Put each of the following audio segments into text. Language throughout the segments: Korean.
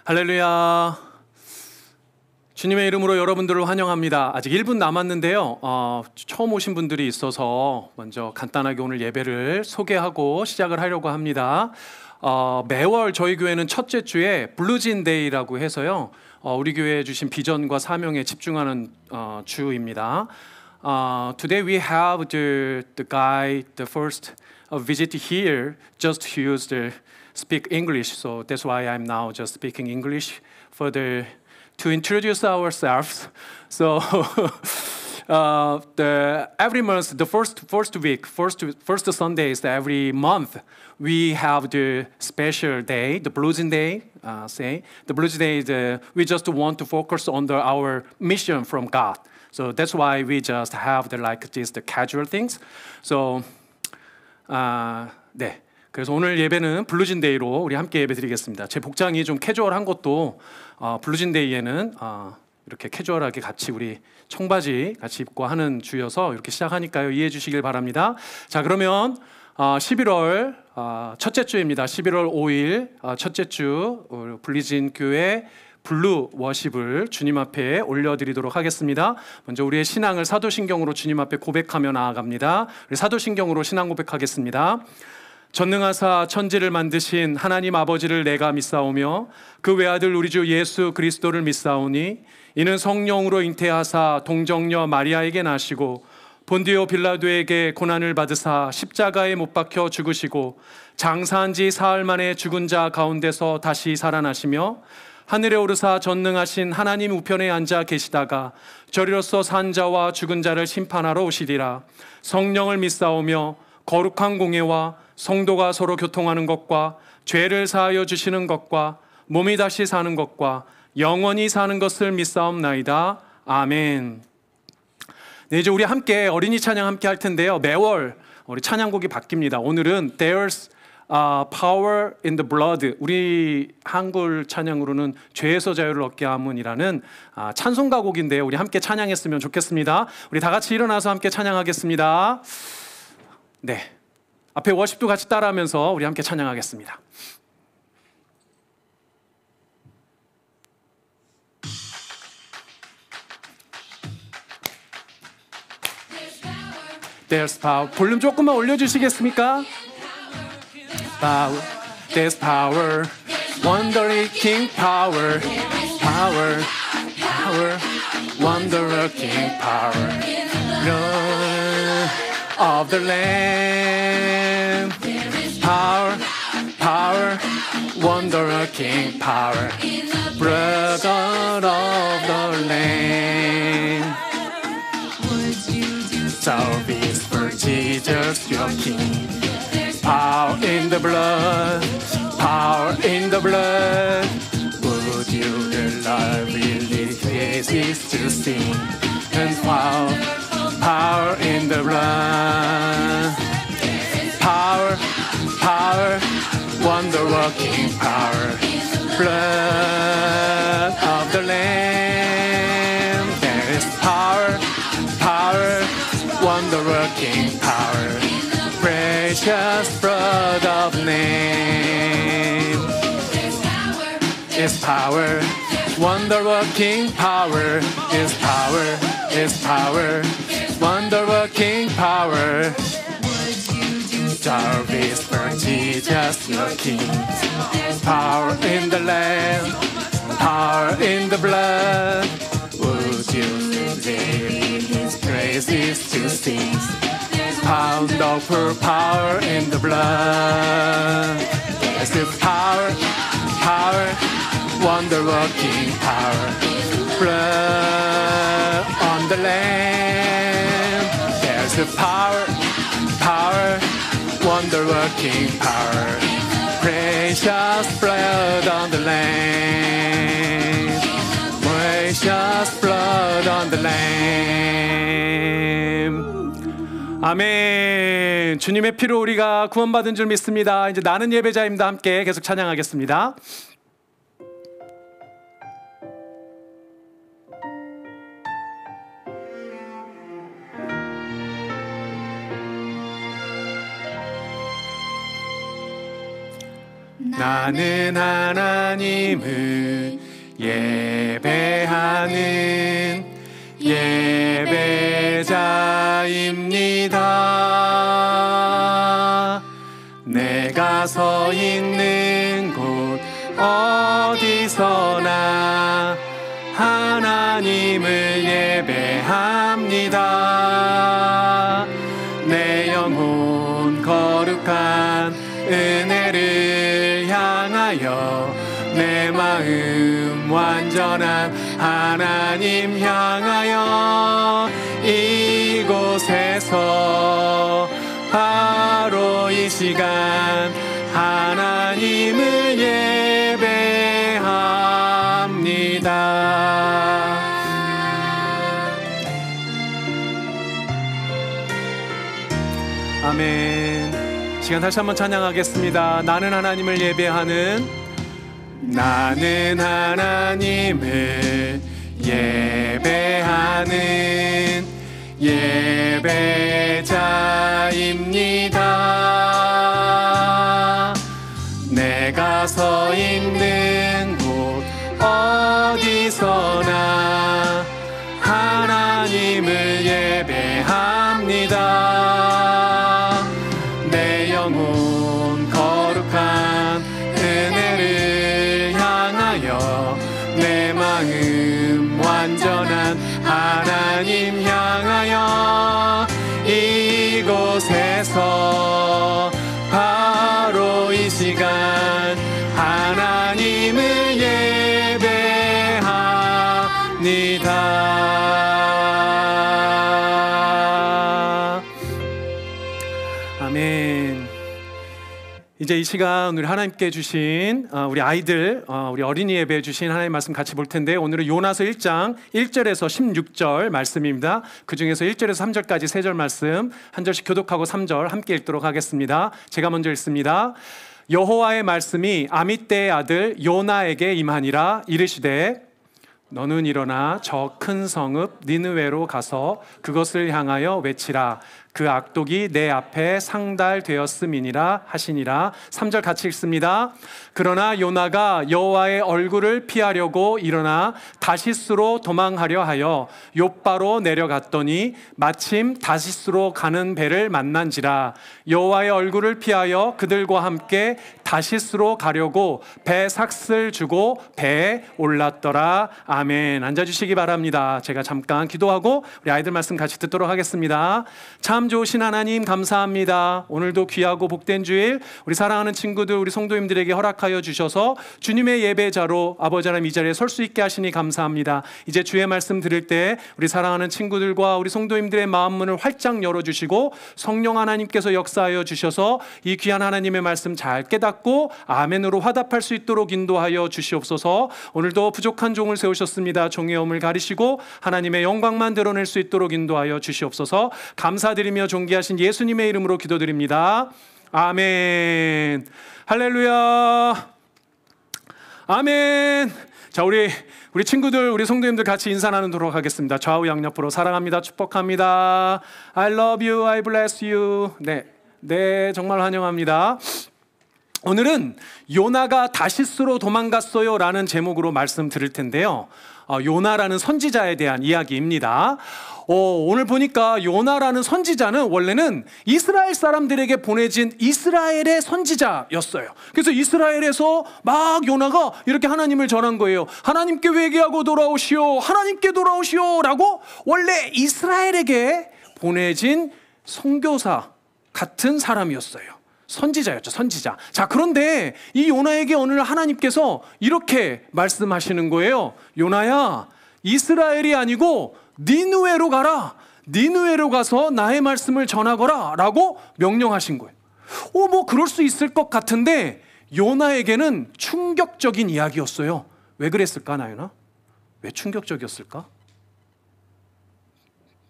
할렐루야. 주님의 이름으로 여러분들을 환영합니다. 아직 1분 남았는데요. 처음 오신 분들이 있어서 먼저 간단하게 오늘 예배를 소개하고 시작을 하려고 합니다. 매월 저희 교회는 첫째 주에 블루진데이라고 해서요. 우리 교회에 주신 비전과 사명에 집중하는 주입니다. Today we have the guy, the first visit here, just used the speak English, so that's why I'm now just speaking English to introduce ourselves. So every month, the first Sundays every month, we have the special day, the Blues Day. The Blues Day is we just want to focus on our mission from God. So that's why we just have the casual things. So 네. 그래서 오늘 예배는 블루진데이로 우리 함께 예배 드리겠습니다. 제 복장이 좀 캐주얼한 것도 블루진데이에는 이렇게 캐주얼하게 같이 우리 청바지 같이 입고 하는 주여서 이렇게 시작하니까요. 이해해 주시길 바랍니다. 자, 그러면 11월 첫째 주입니다. 11월 5일 첫째 주 블리진 교회 블루 워십을 주님 앞에 올려드리도록 하겠습니다. 먼저 우리의 신앙을 사도신경으로 주님 앞에 고백하며 나아갑니다. 우리 사도신경으로 신앙 고백하겠습니다. 전능하사 천지를 만드신 하나님 아버지를 내가 믿사오며 그 외아들 우리 주 예수 그리스도를 믿사오니 이는 성령으로 잉태하사 동정녀 마리아에게 나시고 본디오 빌라도에게 고난을 받으사 십자가에 못 박혀 죽으시고 장사한 지 사흘 만에 죽은 자 가운데서 다시 살아나시며 하늘에 오르사 전능하신 하나님 우편에 앉아 계시다가 저리로서 산 자와 죽은 자를 심판하러 오시리라. 성령을 믿사오며 거룩한 공예와 성도가 서로 교통하는 것과 죄를 사하여 주시는 것과 몸이 다시 사는 것과 영원히 사는 것을 믿사옵나이다. 아멘. 네, 이제 우리 함께 어린이 찬양 함께 할 텐데요. 매월 우리 찬양곡이 바뀝니다. 오늘은 There's Power in the Blood, 우리 한글 찬양으로는 죄에서 자유를 얻게 함은이라는 찬송가 곡인데요. 우리 함께 찬양했으면 좋겠습니다. 우리 다 같이 일어나서 함께 찬양하겠습니다. 네, 앞에 워십도 같이 따라하면서 우리 함께 찬양하겠습니다. There's power. 볼륨 조금만 올려주시겠습니까? Power. There's power. Wonder-working power. Power. Power. Wonder-working power. Blood of the Lamb. Power. Power. Wonder-working power. Blood of the Lamb. Service for Jesus, your King. Power in the blood, power in the blood. Would you the lively faces to sing? And power in the blood. Power, power, wonder-working power. Blood of the Lamb. There is power, power, wonder-working power. Precious blood of name. Is power, wonder-working power. Is power, is power, wonder-working power. Service for Jesus, your King. Power in the Lamb, power in the blood. Would you live His praises to sing? Pound over power in the blood. There's the power, power, wonder-working power. Blood on the Lamb. There's the power, power, wonder-working power. Precious blood on the Lamb. Precious blood on the Lamb. 아멘. 주님의 피로 우리가 구원받은 줄 믿습니다. 이제 나는 예배자입니다. 함께 계속 찬양하겠습니다. 나는 하나님을 예배하는 예배자입니다. 내가 서 있는 곳 어디서나 하나님을 예배합니다. 내 영혼 거룩한 은혜를 향하여 내 마음 완전한 하나님 향하여 이곳에서 바로 이 시간 하나님을 예배합니다. 아멘. 시간 다시 한번 찬양하겠습니다. 나는 하나님을 예배하는, 나는 하나님을 예배하는 예배자입니다. 내가 서 있는 곳 어디서나 하나님을 예배합니다. 내 영혼 거룩한 은혜를 향하여 내 마음 완전한 하나님 향하여 이곳에서 바로 이 시간 하나님을 예배합니다. 아멘. 이제 이 시간 우리 하나님께 주신 우리 아이들, 우리 어린이 예배에 주신 하나님의 말씀 같이 볼 텐데, 오늘은 요나서 1장 1절에서 16절 말씀입니다. 그 중에서 1절에서 3절까지 3절 말씀 한 절씩 교독하고 3절 함께 읽도록 하겠습니다. 제가 먼저 읽습니다. 여호와의 말씀이 아미떼의 아들 요나에게 임하니라. 이르시되 너는 일어나 저 큰 성읍 니느웨로 가서 그것을 향하여 외치라. 그 악독이 내 앞에 상달되었음이니라 하시니라. 3절 같이 읽습니다. 그러나 요나가 여호와의 얼굴을 피하려고 일어나 다시스로 도망하려 하여 욥바로 내려갔더니 마침 다시스로 가는 배를 만난지라. 여호와의 얼굴을 피하여 그들과 함께 다시스로 가려고 배 삭슬 주고 배에 올랐더라. 아멘. 앉아주시기 바랍니다. 제가 잠깐 기도하고 우리 아이들 말씀 같이 듣도록 하겠습니다. 참 좋으신 하나님 감사합니다. 오늘도 귀하고 복된 주일 우리 사랑하는 친구들, 우리 성도님들에게 허락하여 주셔서 주님의 예배자로 아버지 하나님 이 자리에 설 수 있게 하시니 감사합니다. 이제 주의 말씀 들을 때 우리 사랑하는 친구들과 우리 성도님들의 마음 문을 활짝 열어주시고 성령 하나님께서 역사하여 주셔서 이 귀한 하나님의 말씀 잘 깨닫고 아멘으로 화답할 수 있도록 인도하여 주시옵소서. 오늘도 부족한 종을 세우셨습니다. 종의 엄을 가리시고 하나님의 영광만 드러낼 수 있도록 인도하여 주시옵소서. 감사드리며 존귀하신 예수님의 이름으로 기도드립니다. 아멘. 할렐루야. 아멘. 자, 우리 친구들, 우리 성도님들 같이 인사 나누도록 하겠습니다. 좌우 양옆으로 사랑합니다. 축복합니다. I love you. I bless you. 네, 정말 환영합니다. 오늘은 요나가 다시스로 도망갔어요 라는 제목으로 말씀 드릴 텐데요. 요나라는 선지자에 대한 이야기입니다. 오늘 보니까 요나라는 선지자는 원래는 이스라엘 사람들에게 보내진 이스라엘의 선지자였어요. 그래서 이스라엘에서 막 요나가 이렇게 하나님을 전한 거예요. 하나님께 회개하고 돌아오시오, 하나님께 돌아오시오 라고 원래 이스라엘에게 보내진 선교사 같은 사람이었어요. 선지자였죠, 선지자. 자, 그런데 이 요나에게 오늘 하나님께서 이렇게 말씀하시는 거예요. 요나야, 이스라엘이 아니고 니느웨로 가라. 니느웨로 가서 나의 말씀을 전하거라 라고 명령하신 거예요. 뭐 그럴 수 있을 것 같은데 요나에게는 충격적인 이야기였어요. 왜 그랬을까, 나요나? 왜 충격적이었을까?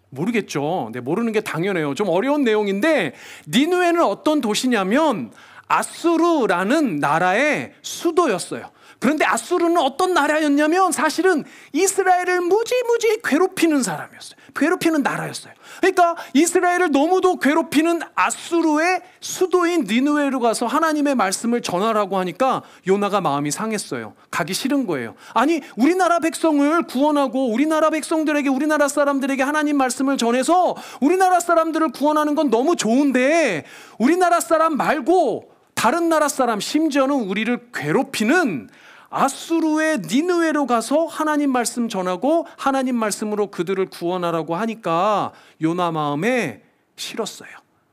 모르겠죠. 네, 모르는 게 당연해요. 좀 어려운 내용인데 니느웨는 어떤 도시냐면 아수르라는 나라의 수도였어요. 그런데 아수르는 어떤 나라였냐면 사실은 이스라엘을 무지무지 괴롭히는 사람이었어요. 괴롭히는 나라였어요. 그러니까 이스라엘을 너무도 괴롭히는 아수르의 수도인 니느웨로 가서 하나님의 말씀을 전하라고 하니까 요나가 마음이 상했어요. 가기 싫은 거예요. 아니, 우리나라 백성을 구원하고 우리나라 백성들에게, 우리나라 사람들에게 하나님 말씀을 전해서 우리나라 사람들을 구원하는 건 너무 좋은데 우리나라 사람 말고 다른 나라 사람, 심지어는 우리를 괴롭히는 아수르의 니느웨로 가서 하나님 말씀 전하고 하나님 말씀으로 그들을 구원하라고 하니까 요나 마음에 싫었어요.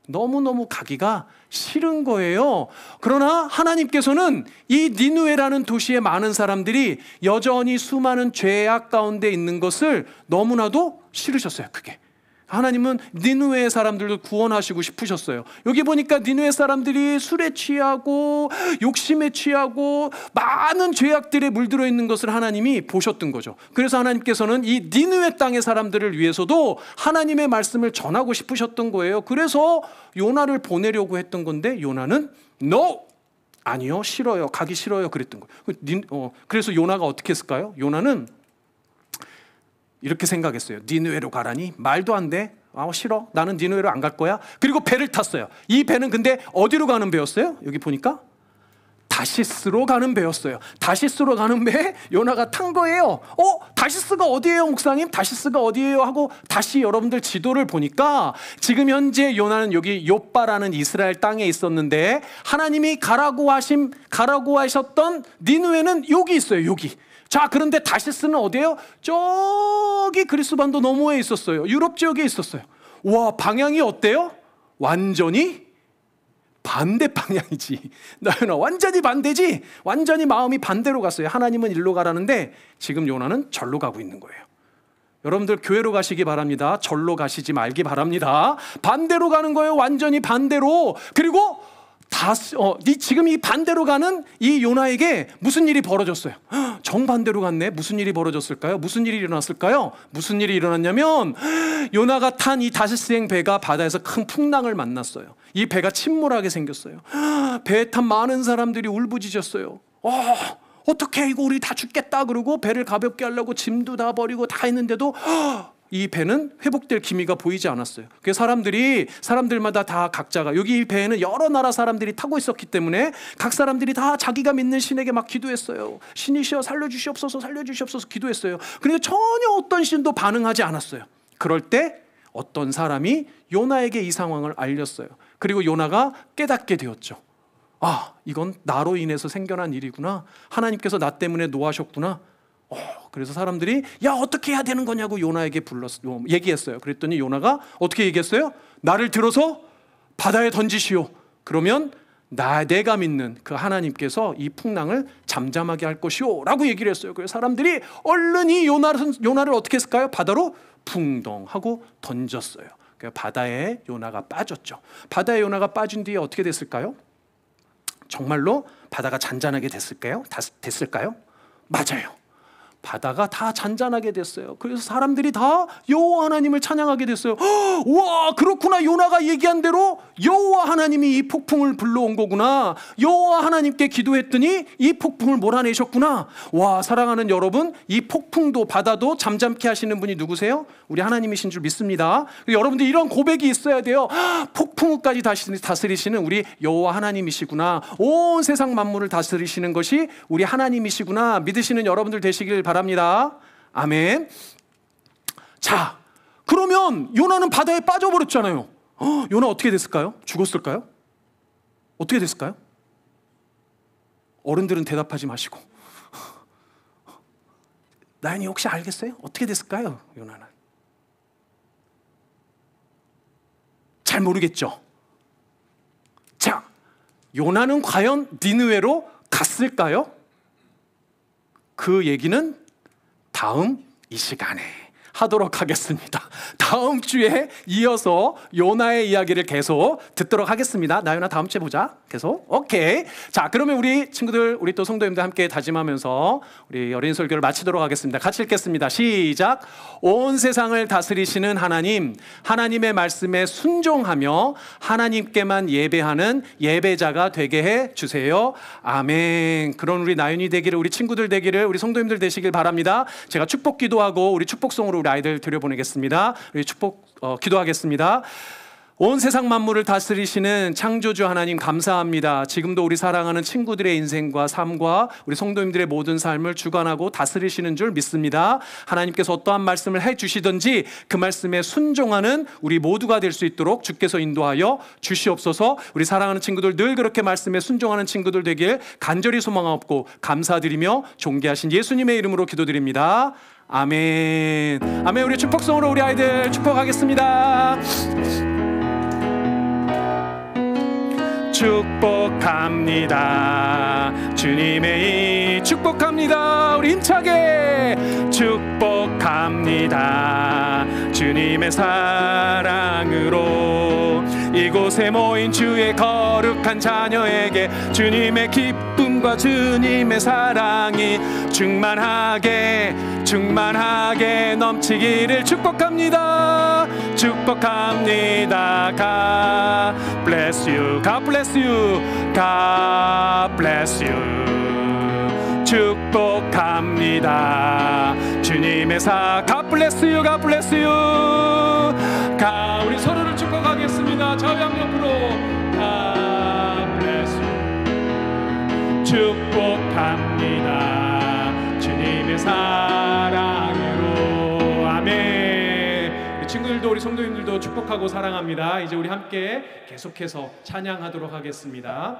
너무너무 가기가 싫은 거예요. 그러나 하나님께서는 이 니느웨라는 도시의 많은 사람들이 여전히 수많은 죄악 가운데 있는 것을 너무나도 싫으셨어요. 그게 하나님은 니느웨 사람들도 구원하시고 싶으셨어요. 여기 보니까 니느웨 사람들이 술에 취하고 욕심에 취하고 많은 죄악들에 물들어 있는 것을 하나님이 보셨던 거죠. 그래서 하나님께서는 이 니느웨 땅의 사람들을 위해서도 하나님의 말씀을 전하고 싶으셨던 거예요. 그래서 요나를 보내려고 했던 건데 요나는 No! 아니요, 싫어요, 가기 싫어요 그랬던 거예요. 그래서 요나가 어떻게 했을까요? 요나는 이렇게 생각했어요. 니느웨로 가라니? 말도 안 돼. 싫어. 나는 니느웨로 안 갈 거야. 그리고 배를 탔어요. 이 배는 근데 어디로 가는 배였어요? 여기 보니까 다시스로 가는 배였어요. 다시스로 가는 배에 요나가 탄 거예요. 다시스가 어디예요, 목사님? 다시스가 어디예요? 하고 다시 여러분들 지도를 보니까 지금 현재 요나는 여기 욥바라는 이스라엘 땅에 있었는데 하나님이 가라고 하셨던 니느웨는 여기 있어요. 여기. 자, 그런데 다시스는 어디예요? 저기 그리스 반도 너머에 있었어요. 유럽 지역에 있었어요. 와, 방향이 어때요? 완전히 반대 방향이지. 나연아, 완전히 반대지. 완전히 마음이 반대로 갔어요. 하나님은 일로 가라는데 지금 요나는 절로 가고 있는 거예요. 여러분들 교회로 가시기 바랍니다. 절로 가시지 말기 바랍니다. 반대로 가는 거예요. 완전히 반대로. 그리고 지금 이 반대로 가는 이 요나에게 무슨 일이 벌어졌어요? 정반대로 갔네. 무슨 일이 벌어졌을까요? 무슨 일이 일어났을까요? 무슨 일이 일어났냐면 요나가 탄 이 다시스행 배가 바다에서 큰 풍랑을 만났어요. 이 배가 침몰하게 생겼어요. 배에 탄 많은 사람들이 울부짖었어요. 어떻게 이거 우리 다 죽겠다 그러고 배를 가볍게 하려고 짐도 다 버리고 다 했는데도 이 배는 회복될 기미가 보이지 않았어요. 그래서 사람들마다 다 각자가 여기 이 배에는 여러 나라 사람들이 타고 있었기 때문에 각 사람들이 다 자기가 믿는 신에게 막 기도했어요. 신이시여 살려주시옵소서, 살려주시옵소서 기도했어요. 그런데 전혀 어떤 신도 반응하지 않았어요. 그럴 때 어떤 사람이 요나에게 이 상황을 알렸어요. 그리고 요나가 깨닫게 되었죠. 이건 나로 인해서 생겨난 일이구나. 하나님께서 나 때문에 노하셨구나. 그래서 사람들이 어떻게 해야 되는 거냐고 요나에게 얘기했어요. 그랬더니 요나가 어떻게 얘기했어요? 나를 들어서 바다에 던지시오. 그러면 내가 믿는 그 하나님께서 이 풍랑을 잠잠하게 할 것이오 라고 얘기를 했어요. 그래서 사람들이 얼른 이 요나를 어떻게 했을까요? 바다로 풍덩하고 던졌어요. 바다에 요나가 빠졌죠. 바다에 요나가 빠진 뒤에 어떻게 됐을까요? 정말로 바다가 잔잔하게 됐을까요? 맞아요. 바다가 다 잔잔하게 됐어요. 그래서 사람들이 다 여호와 하나님을 찬양하게 됐어요. 와, 그렇구나. 요나가 얘기한 대로 여호와 하나님이 이 폭풍을 불러온 거구나. 여호와 하나님께 기도했더니 이 폭풍을 몰아내셨구나. 와, 사랑하는 여러분, 이 폭풍도 바다도 잠잠케 하시는 분이 누구세요? 우리 하나님이신 줄 믿습니다. 여러분들 이런 고백이 있어야 돼요. 폭풍우까지 다스리시는 우리 여호와 하나님이시구나. 온 세상 만물을 다스리시는 것이 우리 하나님이시구나. 믿으시는 여러분들 되시길 바랍니다. 아멘. 자, 그러면 요나는 바다에 빠져버렸잖아요. 요나 어떻게 됐을까요? 죽었을까요? 어떻게 됐을까요? 어른들은 대답하지 마시고. 나연이 혹시 알겠어요? 어떻게 됐을까요? 요나는 잘 모르겠죠. 자, 요나는 과연 니느웨로 갔을까요? 그 얘기는 다음 이 시간에 하도록 하겠습니다. 다음 주에 이어서 요나의 이야기를 계속 듣도록 하겠습니다. 나연아, 다음 주에 보자. 계속. 오케이. 자, 그러면 우리 친구들, 우리 또 성도님들 함께 다짐하면서 우리 어린 설교를 마치도록 하겠습니다. 같이 읽겠습니다. 시작. 온 세상을 다스리시는 하나님, 하나님의 말씀에 순종하며 하나님께만 예배하는 예배자가 되게 해 주세요. 아멘. 그런 우리 나연이 되기를, 우리 친구들 되기를, 우리 성도님들 되시길 바랍니다. 제가 축복 기도하고 우리 축복송으로 우리 아이들 드려보내겠습니다. 우리 축복 기도하겠습니다. 온 세상 만물을 다스리시는 창조주 하나님 감사합니다. 지금도 우리 사랑하는 친구들의 인생과 삶과 우리 성도님들의 모든 삶을 주관하고 다스리시는 줄 믿습니다. 하나님께서 어떠한 말씀을 해주시든지 그 말씀에 순종하는 우리 모두가 될 수 있도록 주께서 인도하여 주시옵소서. 우리 사랑하는 친구들 늘 그렇게 말씀에 순종하는 친구들 되길 간절히 소망하옵고 감사드리며 존귀하신 예수님의 이름으로 기도드립니다. 아멘. 아멘. 우리 축복송으로 우리 아이들 축복하겠습니다. 축복합니다. 주님의 이 축복합니다. 우리 힘차게 축복합니다. 주님의 사랑으로 이곳에 모인 주의 거룩한 자녀에게 주님의 기쁨과 주님의 사랑이 충만하게 넘치기를 축복합니다. 축복합니다. God bless you. God bless you. God bless you. 축복합니다. 주님의 God bless you. God bless you. 우리 서로를 축복하겠습니다. 좌우양 옆으로 God bless you. 축복합니다. 주님의 사랑으로. 아멘. 우리 친구들도 우리 성도님들도 축복하고 사랑합니다. 이제 우리 함께 계속해서 찬양하도록 하겠습니다.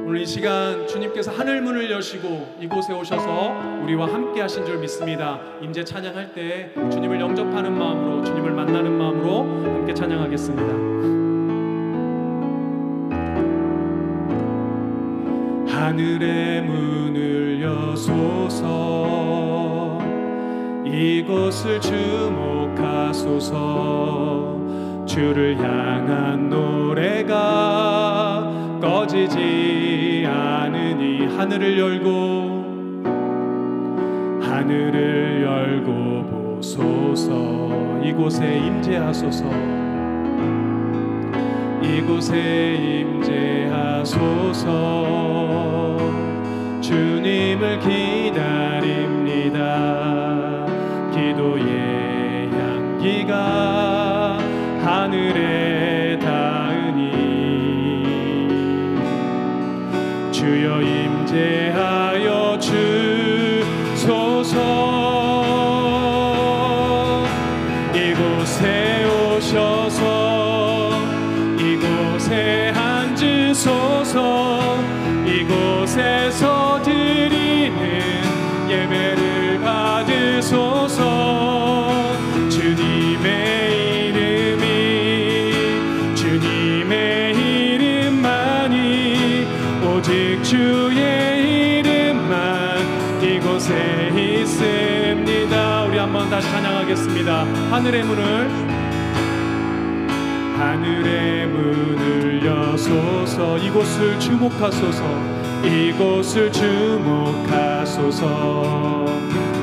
오늘 이 시간 주님께서 하늘 문을 여시고 이곳에 오셔서 우리와 함께 하신 줄 믿습니다. 임재 찬양할 때 주님을 영접하는 마음으로, 주님을 만나는 마음으로 함께 찬양하겠습니다. 하늘의 문을 여소서, 이곳을 주목하소서. 주를 향한 노래가 꺼지지 않으니 하늘을 열고 보소서. 이곳에 임재하소서. 이곳에 임재하소서. 주님을 기다립니다. 기도의 향기가 하늘에 닿으니 주여 임재하여 주소서. 이곳에 오셔서 이곳에 앉으소서. 이곳에서 드리는 예배를 받으소서. 주님의 이름만이, 오직 주의 이름만 이곳에 있습니다. 우리 한번 다시 찬양하겠습니다. 하늘의 문을 여소서. 이곳을 주목하소서. 이곳을 주목하소서.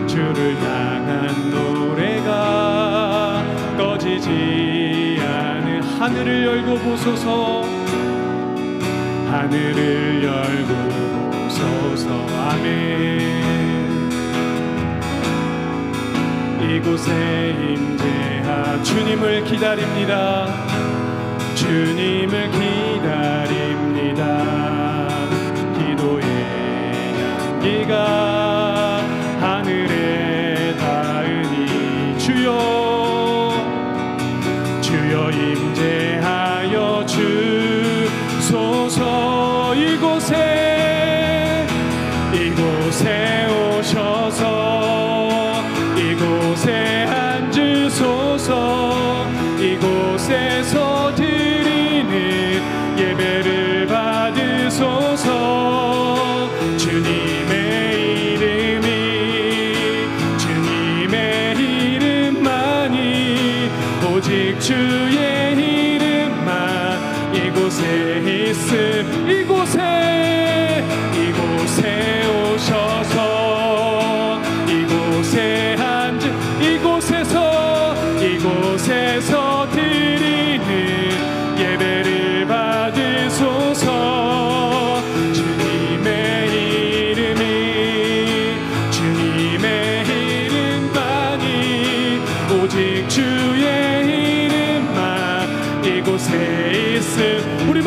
주를 향한 노래가 꺼지지 않은 하늘을 열고 보소서. 하늘을 열고 보소서. 아멘. 이곳에 임재하 주님을 기다립니다. 주님을 기다립니다. 기도의 향기가 하늘에 닿으니 주여 임재하여 주소서. 이곳에 오셔서 이곳에 앉으소서. 이곳에서 드리는 예배를 받으소서. 주님의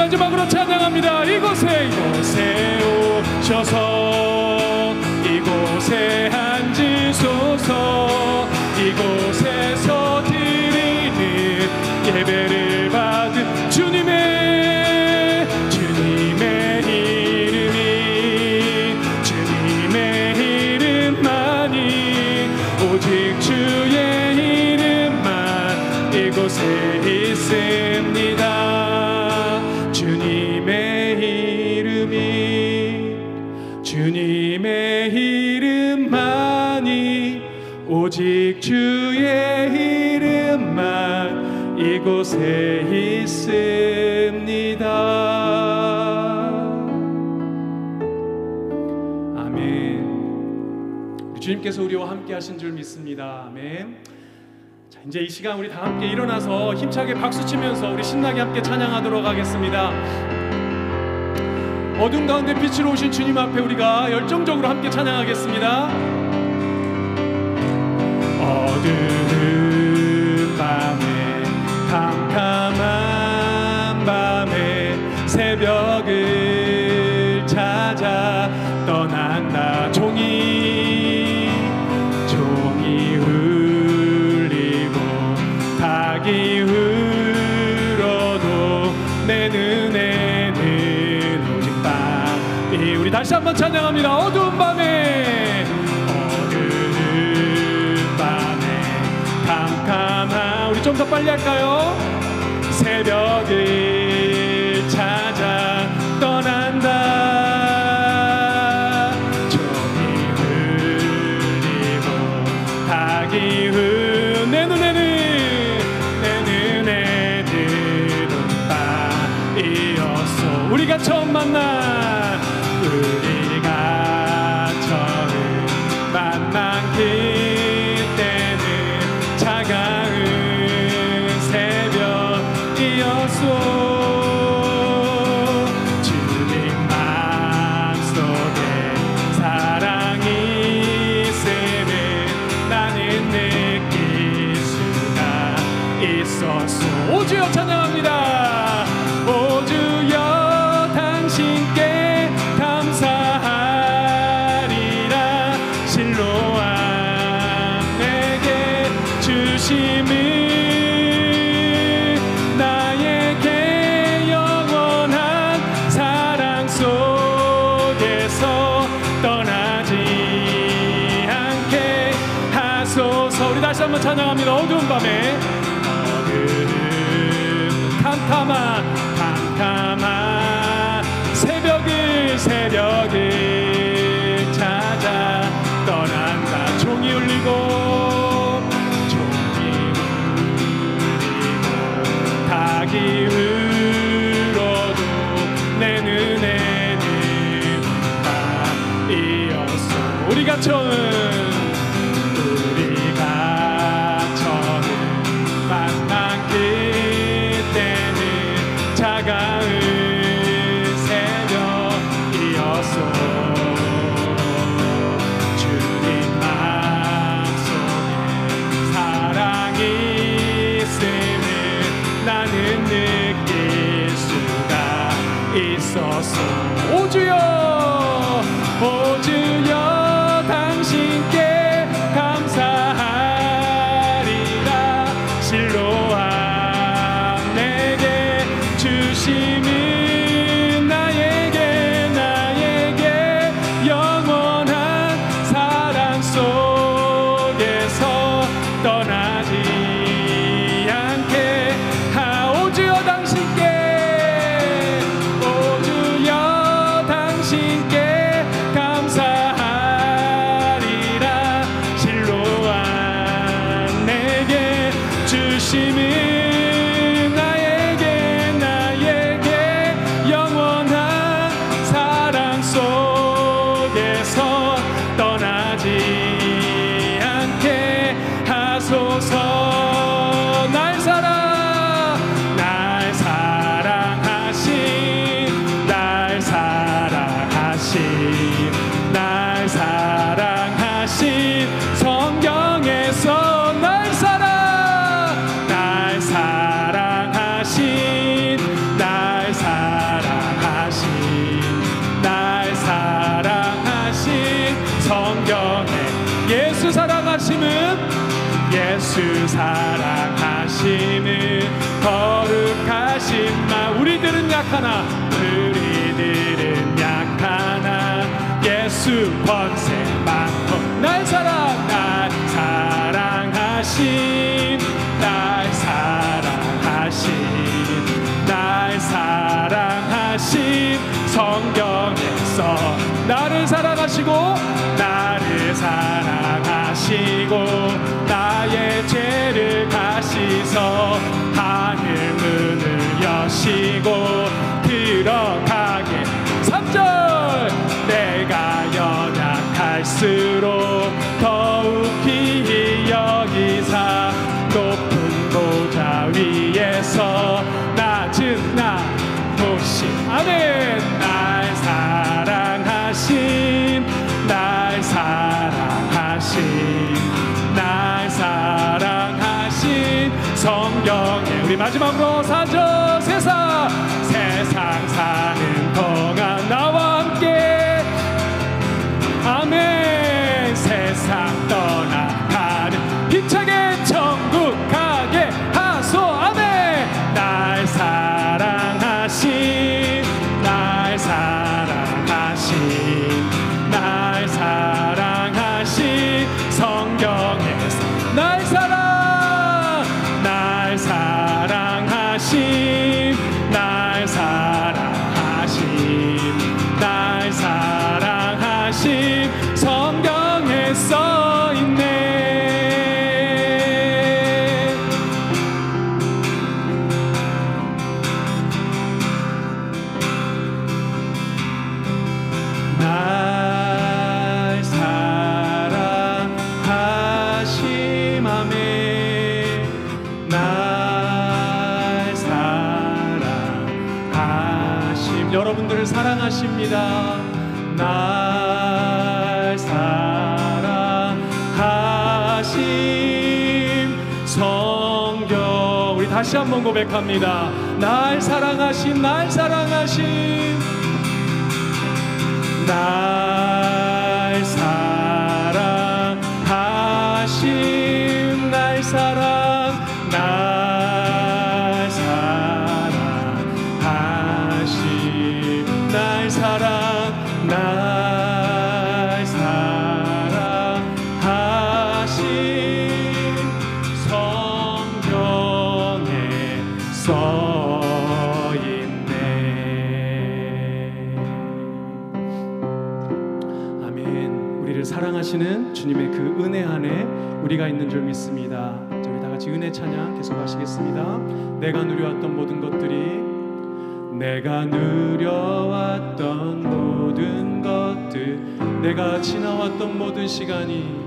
마지막으로 찬양합니다. 이곳에 오셔서 이곳에 앉으소서. 이곳에서 드리는 예배를 받은 주님의 이름만이 오직 주의 이름만 이곳에 있습니다. 주님의 이름만이 오직 주의 이름만 이곳에 있습니다. 아멘. 우리 주님께서 우리와 함께 하신 줄 믿습니다. 아멘. 자, 이제 이 시간 우리 다 함께 일어나서 힘차게 박수치면서 우리 신나게 함께 찬양하도록 하겠습니다. 어둠 가운데 빛으로 오신 주님 앞에 우리가 열정적으로 함께 찬양하겠습니다. 어두운 밤에 캄캄한 밤에 새벽을 찾아 떠난다. 종이 울리고 닭이 울어도 내 눈에는 우리 다시 한번 찬양합니다. 어두운 밤에 캄캄한 우리 좀 더 빨리 할까요? 새벽을 찾아 떠난다. 종이 울리고 닭이 내 눈에는 눈밭이었어. 우리가 처음 만난 그때는 차가운 새벽이었소. 주님 마음속에 사랑이 있음을 나는 느낄 수가 있었소. 오주여 찬양합니다. 오주여 당신께 감사하리라. 실로암 내게 주심을 나에게 영원한 사랑 속에서 떠나지 않게 하소서. 우리 다시 한번 찬양합니다. 어두운 밤에 캄캄한 새벽을 찾아 떠난다. 종이 울리고 닭이 울어도 내 눈에는 밤이었어. 우리가 처음 만난 그때는 차가운 새벽이었어. 주님 마음속에 사랑이 있음을 나는 느낄 수가 있었어. 오주여 오주여 당신께 감사하리라. 실로암 내게 주심은 나에게 영원한 사랑 속에서 떠나지 않게 오주여 당신께 감사하리라. 실로암 내게 주심은 나에게 영원한 사랑 속에서 떠나지 않게 하소서. 성경에 예수 사랑하심은 거룩하신 나. 우리들은 약하나 예수 번세 많고 날 사랑하신 성경에서 나를 사랑하시고 나의 죄를 가시서 하늘 문을 여시고 들어가게. 3절 내가 연약할수록 더욱 귀히 여기사 높은 보좌 위에서 낮은 나 보시. 아멘. 날 사랑하신 성경에. 우리 마지막으로 4절 세상 사는 동안 나와 함께. 아멘. 세상 떠나가는 힘차게 천국 가게 하소. 아멘. 날 사랑하신 성경에서 날 사랑하신 성경에 써 있네. 날 사랑하심. 아멘. 날 사랑하심. 여러분들을 사랑하십니다. 날 사랑하심 성경. 우리 다시 한번 고백합니다. 날 사랑하심 날 사랑하심 사랑하시는 주님의 그 은혜 안에 우리가 있는 줄 믿습니다. 우리 다 같이 은혜 찬양 계속 하시겠습니다. 내가 누려왔던 모든 것들이, 내가 누려왔던 모든 것들, 내가 지나왔던 모든 시간이,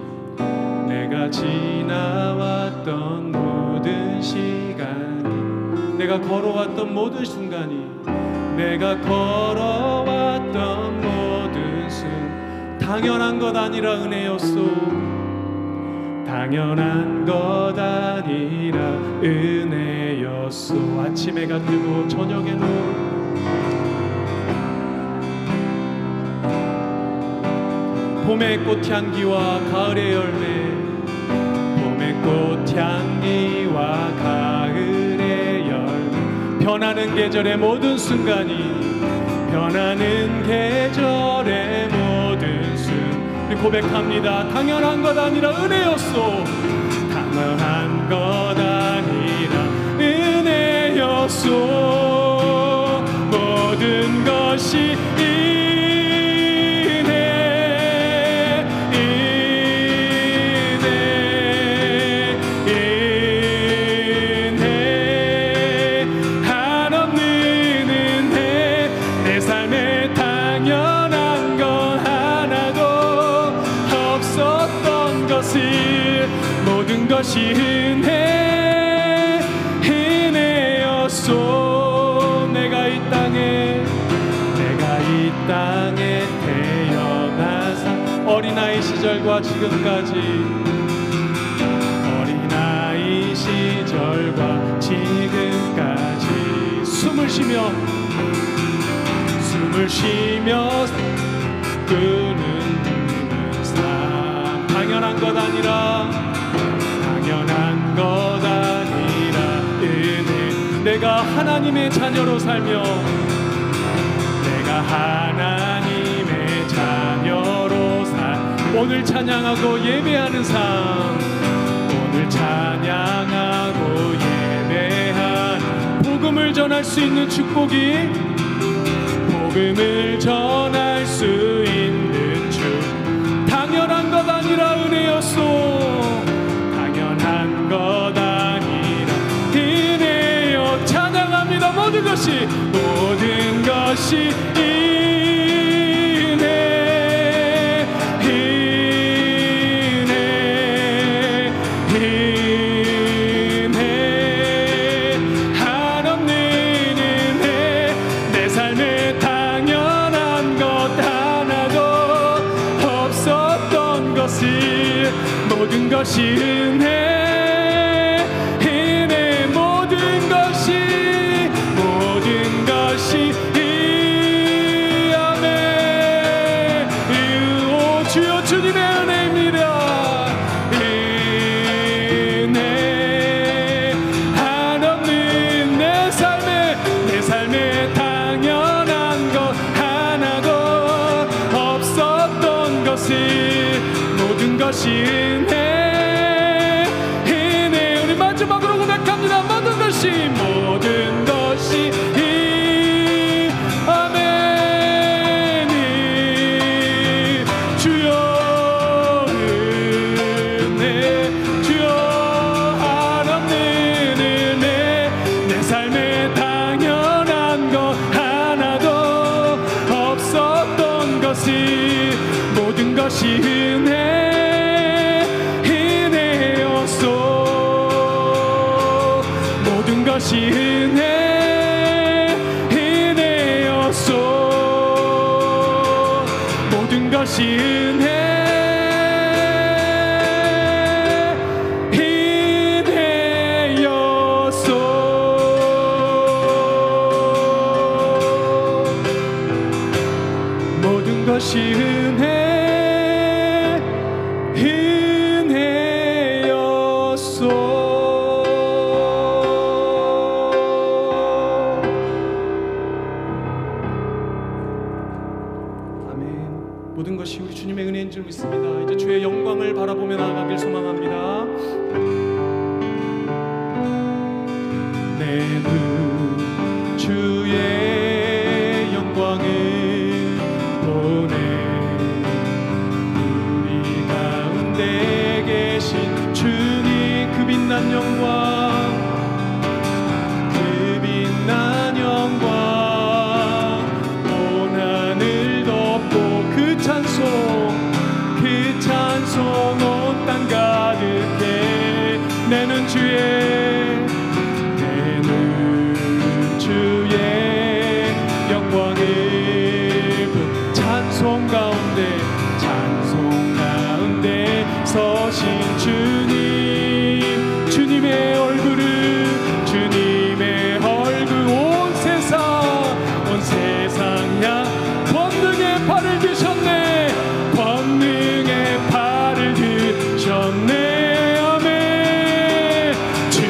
내가 지나왔던 모든 시간이, 내가 걸어왔던 모든 순간이, 내가 걸어왔던 모든 순간, 당연한 것 아니라 은혜였소. 당연한 것 아니라 은혜였소. 아침 해가 뜨고 저녁에는 봄의 꽃향기와 가을의 열매, 봄의 꽃향기와 가을의 열매, 변하는 계절의 모든 순간이, 변하는 계절의 모든 순간, 우리 고백합니다. 당연한 것 아니라 은혜였소. 당연한 것 아니라 은혜였소. 모든 것이 모든 것이 은혜였소. 내가 이 땅에 태어나서 어린아이 시절과 지금까지, 어린아이 시절과 지금까지 숨을 쉬며 끄는 사랑, 당연한 것 아니라 당연한 것 아니라 은혜. 내가 하나님의 자녀로 살며 내가 하나님의 자녀로 오늘 찬양하고 예배하는 삶, 오늘 찬양하고 예배한 복음을 전할 수 있는 축복이, 복음을 전할 수 있는 축, 당연한 것 아니라 은혜였소. 당연한 것 아니라 은혜여. 찬양합니다. 모든 것이 모든 것이 은혜, 은혜. 모든 것이 아멘. 오 주여, 주님의 은혜입니다. 은혜 한없는 내 삶에 당연한 것 하나도 없었던 것을, 모든 것이 은혜, 은혜. 우리 마지막으로 고백합니다. 모든 것이 아멘. 주여 은혜, 주여 한없는 은혜. 내 삶에 당연한 것 하나도 없었던 것이, 모든 것이 은혜, 은혜였소. 모든 것이 은혜, 은혜였소. 모든 것이 은혜, 은혜였소. 모든 것이 은혜, 은혜였소. 아멘. 모든 것이 우리 주님의 은혜인 줄 믿습니다. 이제 주의 영광을 바라보며 나아가길 소망합니다. 내 눈 주의 영광을 보네. 우리 가운데 계신 주님, 그 빛난 영광, 그 빛난 영광, 온 하늘 덮고 그 찬송 온 땅 가득해. 내 눈 주의 영광을 본 찬송 가운데 서신 주님, 주님의 얼굴을, 주님의 얼굴 온 세상 향 권능의 팔을 드셨네. 권능의 팔을 드셨네. 아멘. 주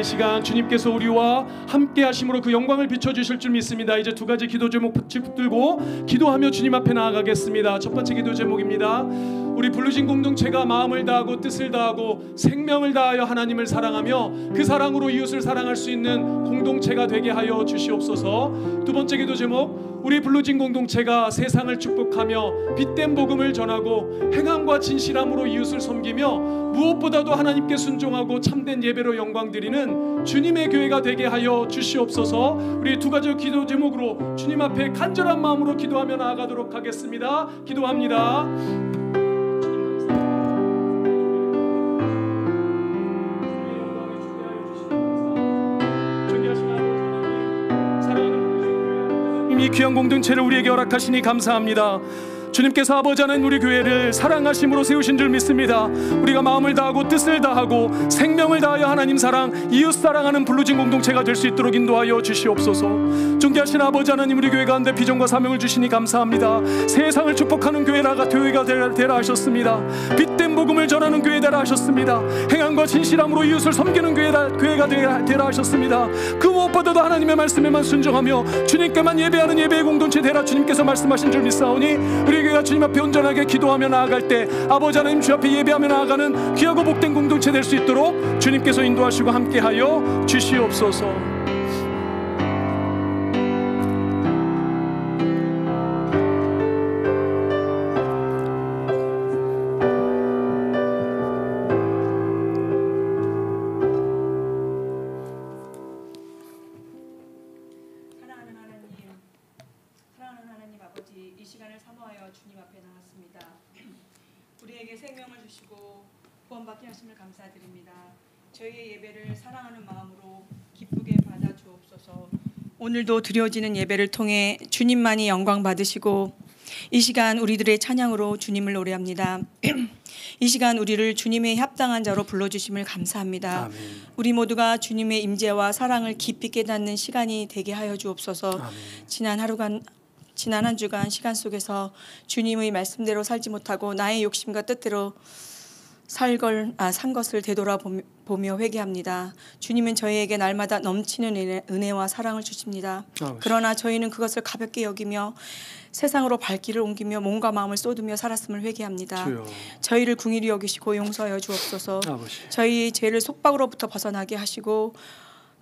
이 시간 주님께서 우리와 함께 하심으로 그 영광을 비춰주실 줄 믿습니다. 이제 두 가지 기도 제목 붙들고 기도하며 주님 앞에 나아가겠습니다. 첫 번째 기도 제목입니다. 우리 블루진 공동체가 마음을 다하고 뜻을 다하고 생명을 다하여 하나님을 사랑하며 그 사랑으로 이웃을 사랑할 수 있는 공동체가 되게 하여 주시옵소서. 두 번째 기도 제목, 우리 블루진 공동체가 세상을 축복하며 빛된 복음을 전하고 행함과 진실함으로 이웃을 섬기며 무엇보다도 하나님께 순종하고 참된 예배로 영광 드리는 주님의 교회가 되게 하여 주시옵소서. 우리 두 가지 기도 제목으로 주님 앞에 간절한 마음으로 기도하며 나아가도록 하겠습니다. 기도합니다. 이 귀한 공동체를 우리에게 허락하시니 감사합니다. 주님께서 아버지 하나님 우리 교회를 사랑하심으로 세우신 줄 믿습니다. 우리가 마음을 다하고 뜻을 다하고 생명을 다하여 하나님 사랑, 이웃 사랑하는 블루진 공동체가 될 수 있도록 인도하여 주시옵소서. 존귀하신 아버지 하나님 우리 교회 가운데 비전과 사명을 주시니 감사합니다. 세상을 축복하는 교회가 되라 하셨습니다. 빛된 복음을 전하는 교회 되라 하셨습니다. 행함과 진실함으로 이웃을 섬기는 교회가 되라 하셨습니다. 그 무엇보다도 하나님의 말씀에만 순종하며 주님께만 예배하는 예배의 공동체 되라 주님께서 말씀하신 줄 믿사오니 우리 교회가 주님 앞에 온전하게 기도하며 나아갈 때 아버지 하나님 주 앞에 예배하며 나아가는 귀하고 복된 공동체 될 수 있도록 주님께서 인도하시고 함께하여 주시옵소서. 이 시간을 사모하여 주님 앞에 나왔습니다. 우리에게 생명을 주시고 구원받게 하심을 감사드립니다. 저희의 예배를 사랑하는 마음으로 기쁘게 받아 주옵소서. 오늘도 드려지는 예배를 통해 주님만이 영광 받으시고 이 시간 우리들의 찬양으로 주님을 노래합니다. 이 시간 우리를 주님의 합당한 자로 불러주심을 감사합니다. 아멘. 우리 모두가 주님의 임재와 사랑을 깊이 깨닫는 시간이 되게 하여 주옵소서. 아멘. 지난 한 주간 시간 속에서 주님의 말씀대로 살지 못하고 나의 욕심과 뜻대로 산 것을 되돌아보며 회개합니다. 주님은 저희에게 날마다 넘치는 은혜와 사랑을 주십니다. 그러나 저희는 그것을 가볍게 여기며 세상으로 발길을 옮기며 몸과 마음을 쏟으며 살았음을 회개합니다. 주여. 저희를 긍휼히 여기시고 용서하여 주옵소서. 아버지. 저희 죄를 속박으로부터 벗어나게 하시고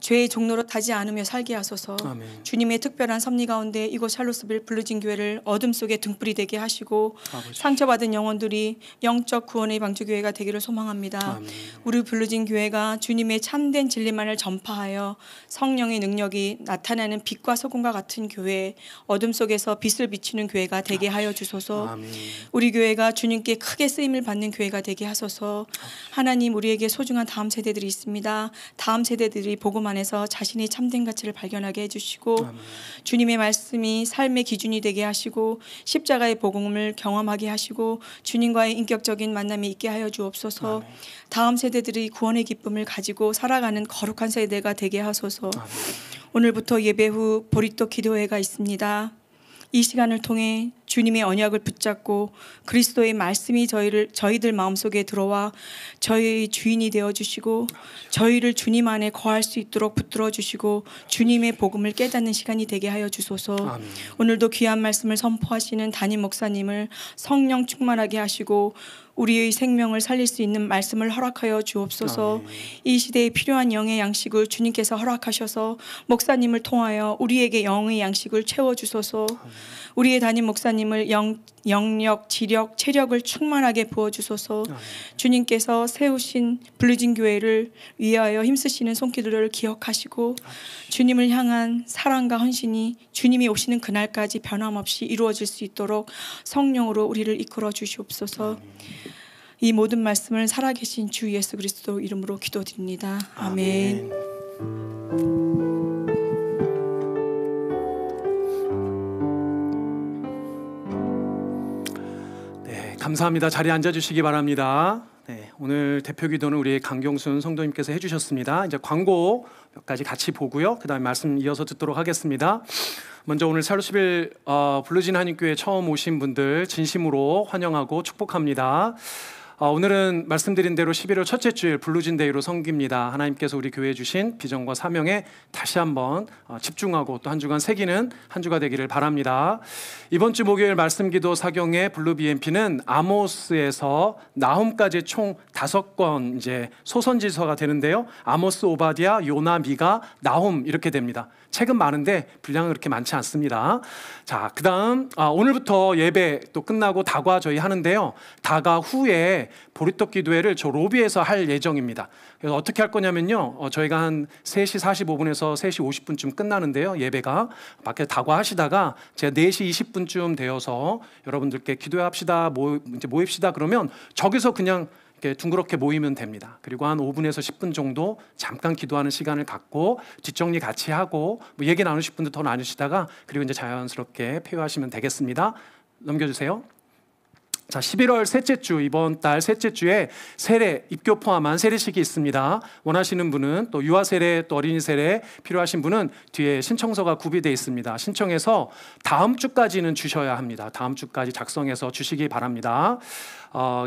죄의 종로로 타지 않으며 살게 하소서. 아멘. 주님의 특별한 섭리 가운데 이곳 샬롯스빌 블루진 교회를 어둠 속에 등불이 되게 하시고 아버지. 상처받은 영혼들이 영적 구원의 방주교회가 되기를 소망합니다. 아멘. 우리 블루진 교회가 주님의 참된 진리만을 전파하여 성령의 능력이 나타나는 빛과 소금과 같은 교회, 어둠 속에서 빛을 비추는 교회가 되게 하여 주소서. 아멘. 우리 교회가 주님께 크게 쓰임을 받는 교회가 되게 하소서. 하나님, 우리에게 소중한 다음 세대들이 있습니다. 다음 세대들이 복음 안에서 자신의 참된 가치를 발견하게 해주시고 아멘. 주님의 말씀이 삶의 기준이 되게 하시고 십자가의 복음을 경험하게 하시고 주님과의 인격적인 만남이 있게 하여 주옵소서. 아멘. 다음 세대들이 구원의 기쁨을 가지고 살아가는 거룩한 세대가 되게 하소서. 아멘. 오늘부터 예배 후 보리또 기도회가 있습니다. 이 시간을 통해 주님의 언약을 붙잡고 그리스도의 말씀이 저희들 마음속에 들어와 저희의 주인이 되어주시고 저희를 주님 안에 거할 수 있도록 붙들어 주시고 주님의 복음을 깨닫는 시간이 되게 하여 주소서. 아멘. 오늘도 귀한 말씀을 선포하시는 담임 목사님을 성령 충만하게 하시고 우리의 생명을 살릴 수 있는 말씀을 허락하여 주옵소서. 아멘. 이 시대에 필요한 영의 양식을 주님께서 허락하셔서 목사님을 통하여 우리에게 영의 양식을 채워주소서. 아멘. 우리의 담임 목사님을 영력, 지력, 체력을 충만하게 부어주소서. 아멘. 주님께서 세우신 블루진 교회를 위하여 힘쓰시는 손길들을 기억하시고 아멘. 주님을 향한 사랑과 헌신이 주님이 오시는 그날까지 변함없이 이루어질 수 있도록 성령으로 우리를 이끌어 주시옵소서. 아멘. 이 모든 말씀을 살아계신 주 예수 그리스도 이름으로 기도드립니다. 아멘. 네, 감사합니다. 자리에 앉아주시기 바랍니다. 네, 오늘 대표 기도는 우리 강경순 성도님께서 해주셨습니다. 이제 광고 몇 가지 같이 보고요. 그 다음에 말씀 이어서 듣도록 하겠습니다. 먼저 오늘 샬롯스빌 블루진 한인교회 처음 오신 분들 진심으로 환영하고 축복합니다. 오늘은 말씀드린 대로 11월 첫째 주일 블루진데이로 섬깁니다. 하나님께서 우리 교회에 주신 비전과 사명에 다시 한번 집중하고 또 한 주간 새기는 한 주가 되기를 바랍니다. 이번 주 목요일 말씀 기도 사경의 블루 BMP는 아모스에서 나훔까지 총 5권 이제 소선지서가 되는데요. 아모스, 오바디아, 요나, 미가, 나훔 이렇게 됩니다. 책은 많은데 분량은 그렇게 많지 않습니다. 자, 그다음 오늘부터 예배 또 끝나고 다과 저희 하는데요. 다과 후에 보리떡 기도회를 저 로비에서 할 예정입니다. 그래서 어떻게 할 거냐면요. 저희가 한 3시 45분에서 3시 50분쯤 끝나는데요. 예배가 밖에 다과 하시다가 제가 4시 20분쯤 되어서 여러분들께 기도합시다, 이제 모입시다 그러면 저기서 그냥 이렇게 둥그렇게 모이면 됩니다. 그리고 한 5분에서 10분 정도 잠깐 기도하는 시간을 갖고 뒷정리 같이 하고 뭐 얘기 나누실 분들 더 나누시다가 그리고 이제 자연스럽게 폐회하시면 되겠습니다. 넘겨주세요. 자, 11월 셋째 주, 이번 달 셋째 주에 세례, 입교 포함한 세례식이 있습니다. 원하시는 분은 또 유아 세례, 또 어린이 세례 필요하신 분은 뒤에 신청서가 구비되어 있습니다. 신청해서 다음 주까지는 주셔야 합니다. 다음 주까지 작성해서 주시기 바랍니다.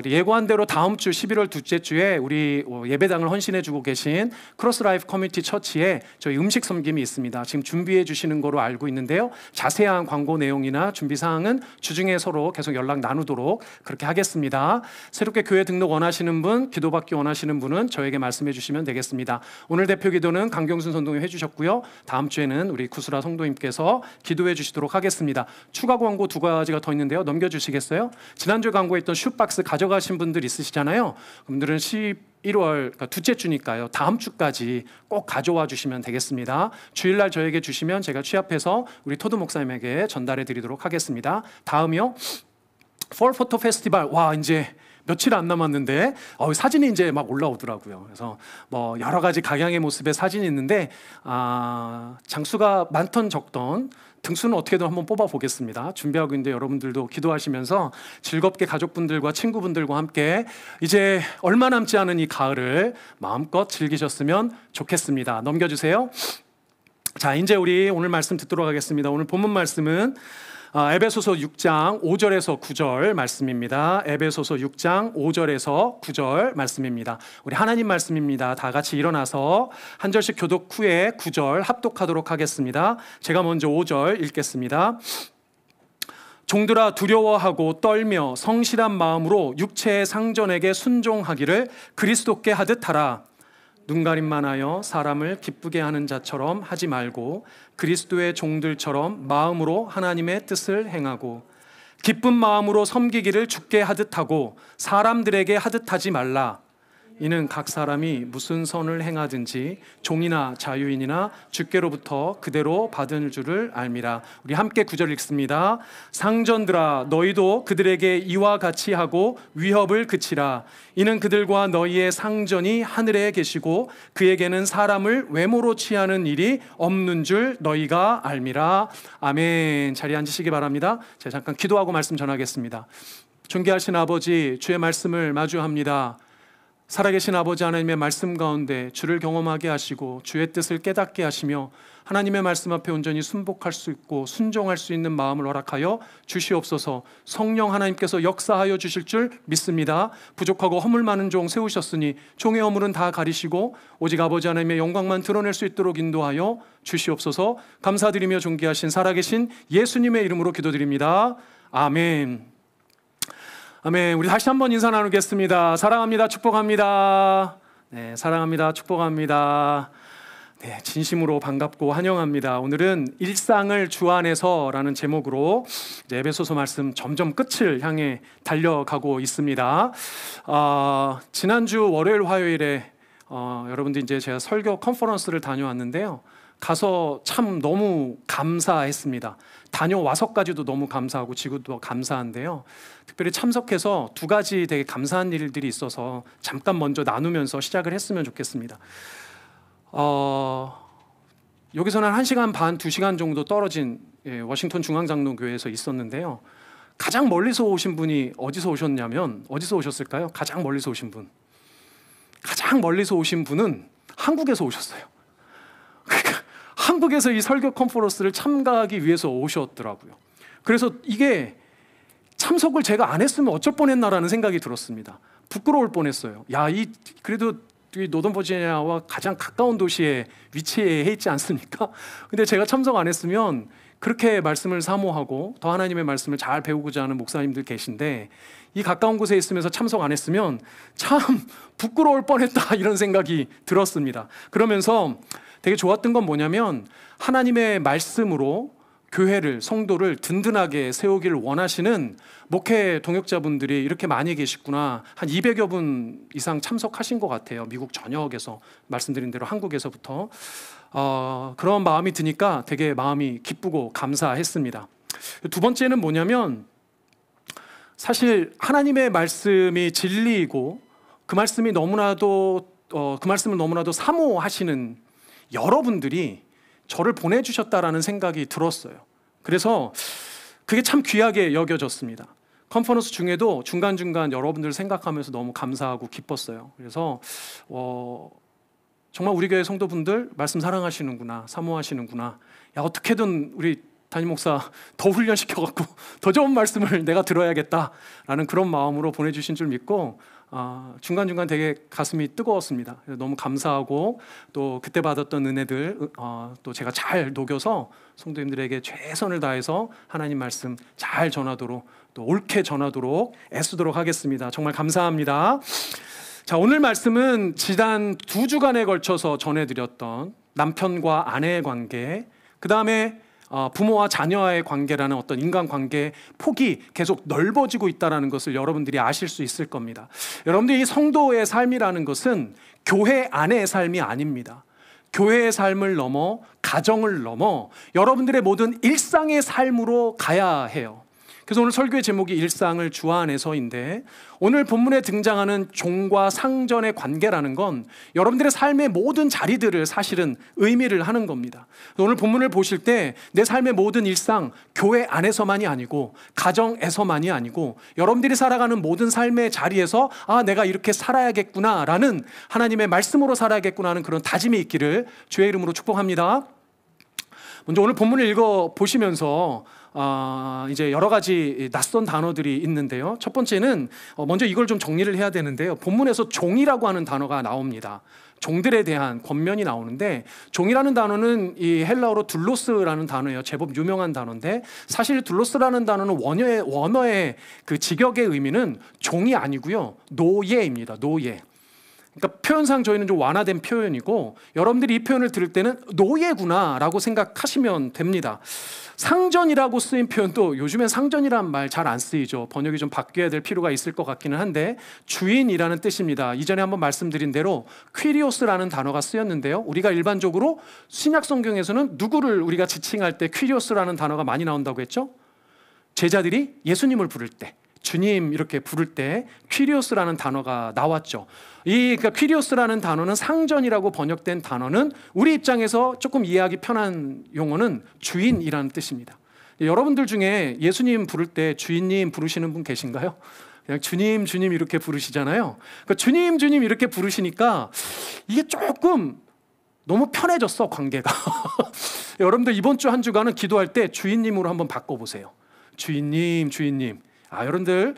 예고한 대로 다음 주 11월 둘째 주에 우리 예배당을 헌신해주고 계신 크로스라이프 커뮤니티 처치에 저희 음식 섬김이 있습니다. 지금 준비해 주시는 거로 알고 있는데요. 자세한 광고 내용이나 준비 사항은 주중에 서로 계속 연락 나누도록 그렇게 하겠습니다. 새롭게 교회 등록 원하시는 분, 기도받기 원하시는 분은 저에게 말씀해 주시면 되겠습니다. 오늘 대표 기도는 강경순 선동님 해주셨고요. 다음 주에는 우리 구수라 성도님께서 기도해 주시도록 하겠습니다. 추가 광고 2가지가 더 있는데요. 넘겨주시겠어요? 지난주에 광고했던 슈박스 가져가신 분들 있으시잖아요. 그분들은 11월 그러니까 둘째 주니까요. 다음 주까지 꼭 가져와 주시면 되겠습니다. 주일날 저에게 주시면 제가 취합해서 우리 토드 목사님에게 전달해 드리도록 하겠습니다. 다음이요. 폴 포토 페스티벌. 와, 이제 며칠 안 남았는데 사진이 이제 막 올라오더라고요. 그래서 뭐 여러 가지 각양의 모습의 사진이 있는데 장수가 많던 적던 등수는 어떻게든 한번 뽑아 보겠습니다. 준비하고 있는데 여러분들도 기도하시면서 즐겁게 가족분들과 친구분들과 함께 이제 얼마 남지 않은 이 가을을 마음껏 즐기셨으면 좋겠습니다. 넘겨주세요. 자, 이제 우리 오늘 말씀 듣도록 하겠습니다. 오늘 본문 말씀은 에베소서 6장 5절에서 9절 말씀입니다. 에베소서 6장 5절에서 9절 말씀입니다. 우리 하나님 말씀입니다. 다 같이 일어나서 한 절씩 교독 후에 9절 합독하도록 하겠습니다. 제가 먼저 5절 읽겠습니다. 종들아, 두려워하고 떨며 성실한 마음으로 육체의 상전에게 순종하기를 그리스도께 하듯 하라. 눈가림만 하여 사람을 기쁘게 하는 자처럼 하지 말고 그리스도의 종들처럼 마음으로 하나님의 뜻을 행하고 기쁜 마음으로 섬기기를 주께 하듯 하고 사람들에게 하듯 하지 말라. 이는 각 사람이 무슨 선을 행하든지 종이나 자유인이나 주께로부터 그대로 받은 줄을 알미라. 우리 함께 9절 읽습니다. 상전들아, 너희도 그들에게 이와 같이 하고 위협을 그치라. 이는 그들과 너희의 상전이 하늘에 계시고 그에게는 사람을 외모로 취하는 일이 없는 줄 너희가 알미라. 아멘. 자리에 앉으시기 바랍니다. 제가 잠깐 기도하고 말씀 전하겠습니다. 존귀하신 아버지, 주의 말씀을 마주합니다. 살아계신 아버지 하나님의 말씀 가운데 주를 경험하게 하시고 주의 뜻을 깨닫게 하시며 하나님의 말씀 앞에 온전히 순복할 수 있고 순종할 수 있는 마음을 허락하여 주시옵소서. 성령 하나님께서 역사하여 주실 줄 믿습니다. 부족하고 허물 많은 종 세우셨으니 종의 허물은 다 가리시고 오직 아버지 하나님의 영광만 드러낼 수 있도록 인도하여 주시옵소서. 감사드리며 존귀하신 살아계신 예수님의 이름으로 기도드립니다. 아멘. 아멘. 우리 다시 한번 인사 나누겠습니다. 사랑합니다. 축복합니다. 네, 사랑합니다. 축복합니다. 네, 진심으로 반갑고 환영합니다. 오늘은 일상을 주 안에서라는 제목으로 이제 에베소서 말씀 점점 끝을 향해 달려가고 있습니다. 지난주 월요일 화요일에 여러분들 이제 제가 설교 컨퍼런스를 다녀왔는데요. 가서 참 너무 감사했습니다. 다녀와서까지도 너무 감사하고 지금도 감사한데요. 특별히 참석해서 2가지 되게 감사한 일들이 있어서 잠깐 먼저 나누면서 시작을 했으면 좋겠습니다. 여기서는 1시간 반, 2시간 정도 떨어진 워싱턴 중앙장로교회에서 있었는데요. 가장 멀리서 오신 분이 어디서 오셨냐면 어디서 오셨을까요? 가장 멀리서 오신 분. 가장 멀리서 오신 분은 한국에서 오셨어요. 그러니까 한국에서 이 설교 컨퍼런스를 참가하기 위해서 오셨더라고요. 그래서 이게 참석을 제가 안 했으면 어쩔 뻔했나라는 생각이 들었습니다. 부끄러울 뻔했어요. 야, 그래도 이 노던 버지니아와 가장 가까운 도시에 위치해 있지 않습니까? 근데 제가 참석 안 했으면 그렇게 말씀을 사모하고 더 하나님의 말씀을 잘 배우고자 하는 목사님들 계신데, 이 가까운 곳에 있으면서 참석 안 했으면 참 부끄러울 뻔했다 이런 생각이 들었습니다. 그러면서 되게 좋았던 건 뭐냐면, 하나님의 말씀으로 교회를, 성도를 든든하게 세우기를 원하시는 목회 동역자분들이 이렇게 많이 계시구나. 한 200여 분 이상 참석하신 것 같아요. 미국 전역에서, 말씀드린 대로 한국에서부터. 그런 마음이 드니까 되게 마음이 기쁘고 감사했습니다. 두 번째는 뭐냐면, 사실 하나님의 말씀이 진리이고 그 말씀을 너무나도 사모하시는 여러분들이 저를 보내주셨다라는 생각이 들었어요. 그래서 그게 참 귀하게 여겨졌습니다. 컨퍼런스 중에도 중간중간 여러분들 생각하면서 너무 감사하고 기뻤어요. 그래서 정말 우리 교회 성도분들 말씀 사랑하시는구나, 사모하시는구나. 야, 어떻게든 우리 담임 목사 더 훈련시켜갖고 더 좋은 말씀을 내가 들어야겠다라는 그런 마음으로 보내주신 줄 믿고 중간중간 되게 가슴이 뜨거웠습니다. 너무 감사하고, 또 그때 받았던 은혜들 또 제가 잘 녹여서 성도님들에게 최선을 다해서 하나님 말씀 잘 전하도록, 또 옳게 전하도록 애쓰도록 하겠습니다. 정말 감사합니다. 자, 오늘 말씀은 지난 2주간에 걸쳐서 전해드렸던 남편과 아내의 관계, 그 다음에 부모와 자녀와의 관계라는 어떤 인간관계의 폭이 계속 넓어지고 있다는 것을 여러분들이 아실 수 있을 겁니다. 여러분들이 이 성도의 삶이라는 것은 교회 안의 삶이 아닙니다. 교회의 삶을 넘어, 가정을 넘어 여러분들의 모든 일상의 삶으로 가야 해요. 그래서 오늘 설교의 제목이 일상을 주안해서인데, 오늘 본문에 등장하는 종과 상전의 관계라는 건 여러분들의 삶의 모든 자리들을 사실은 의미를 하는 겁니다. 오늘 본문을 보실 때 내 삶의 모든 일상, 교회 안에서만이 아니고 가정에서만이 아니고 여러분들이 살아가는 모든 삶의 자리에서 내가 이렇게 살아야겠구나라는, 하나님의 말씀으로 살아야겠구나 하는 그런 다짐이 있기를 주의 이름으로 축복합니다. 먼저 오늘 본문을 읽어보시면서 이제 여러 가지 낯선 단어들이 있는데요. 첫 번째는 먼저 이걸 좀 정리를 해야 되는데요. 본문에서 종이라고 하는 단어가 나옵니다. 종들에 대한 권면이 나오는데, 종이라는 단어는 이 헬라어로 둘로스라는 단어예요. 제법 유명한 단어인데, 사실 둘로스라는 단어는 원어의 그 직역의 의미는 종이 아니고요, 노예입니다. 노예. 그러니까 표현상 저희는 좀 완화된 표현이고, 여러분들이 이 표현을 들을 때는 노예구나라고 생각하시면 됩니다. 상전이라고 쓰인 표현도 요즘엔 상전이란 말 잘 안 쓰이죠. 번역이 좀 바뀌어야 될 필요가 있을 것 같기는 한데, 주인이라는 뜻입니다. 이전에 한번 말씀드린 대로 퀴리오스라는 단어가 쓰였는데요. 우리가 일반적으로 신약 성경에서는 누구를 우리가 지칭할 때 퀴리오스라는 단어가 많이 나온다고 했죠? 제자들이 예수님을 부를 때, 주님 이렇게 부를 때 퀴리오스라는 단어가 나왔죠. 그러니까 퀴리오스라는 단어는, 상전이라고 번역된 단어는 우리 입장에서 조금 이해하기 편한 용어는 주인이라는 뜻입니다. 여러분들 중에 예수님 부를 때 주인님 부르시는 분 계신가요? 그냥 주님 주님 이렇게 부르시잖아요. 그러니까 주님 주님 이렇게 부르시니까 이게 조금 너무 편해졌어, 관계가. 여러분들 이번 주 한 주간은 기도할 때 주인님으로 한번 바꿔보세요. 주인님 주인님. 여러분들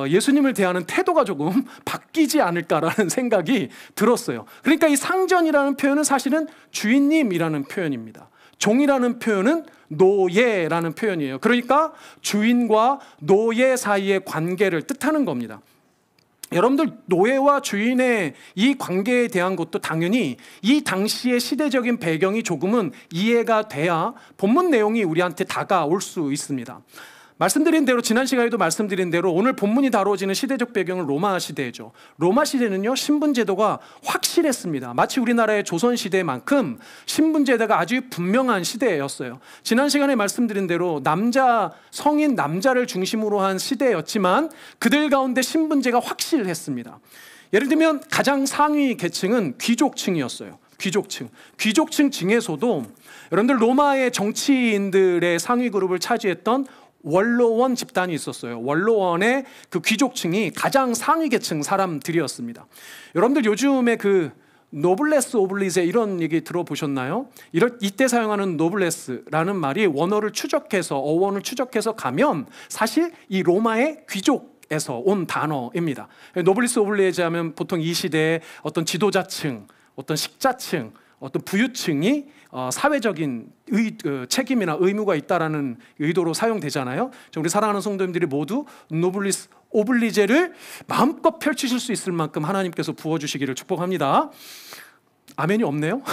예수님을 대하는 태도가 조금 바뀌지 않을까라는 생각이 들었어요. 그러니까 이 상전이라는 표현은 사실은 주인님이라는 표현입니다. 종이라는 표현은 노예라는 표현이에요. 그러니까 주인과 노예 사이의 관계를 뜻하는 겁니다. 여러분들, 노예와 주인의 이 관계에 대한 것도 당연히 이 당시의 시대적인 배경이 조금은 이해가 돼야 본문 내용이 우리한테 다가올 수 있습니다. 말씀드린 대로, 지난 시간에도 말씀드린 대로 오늘 본문이 다뤄지는 시대적 배경은 로마 시대죠. 로마 시대는요, 신분제도가 확실했습니다. 마치 우리나라의 조선시대만큼 신분제도가 아주 분명한 시대였어요. 지난 시간에 말씀드린 대로 성인 남자를 중심으로 한 시대였지만 그들 가운데 신분제가 확실했습니다. 예를 들면 가장 상위 계층은 귀족층이었어요. 귀족층 중에서도 여러분들, 로마의 정치인들의 상위 그룹을 차지했던 원로원 집단이 있었어요. 원로원의 그 귀족층이 가장 상위 계층 사람들이었습니다. 여러분들 요즘에 그 노블레스 오블리제 이런 얘기 들어보셨나요? 이때 사용하는 노블레스라는 말이 어원을 추적해서 가면 사실 이 로마의 귀족 귀족에서 온 단어입니다. 노블리스 오블리에지 하면 보통 이 시대의 어떤 지도자층, 어떤 식자층, 어떤 부유층이 사회적인 책임이나 의무가 있다라는 의도로 사용되잖아요. 우리 사랑하는 성도님들이 모두 노블리스 오블리제를 마음껏 펼치실 수 있을 만큼 하나님께서 부어주시기를 축복합니다. 아멘이 없네요.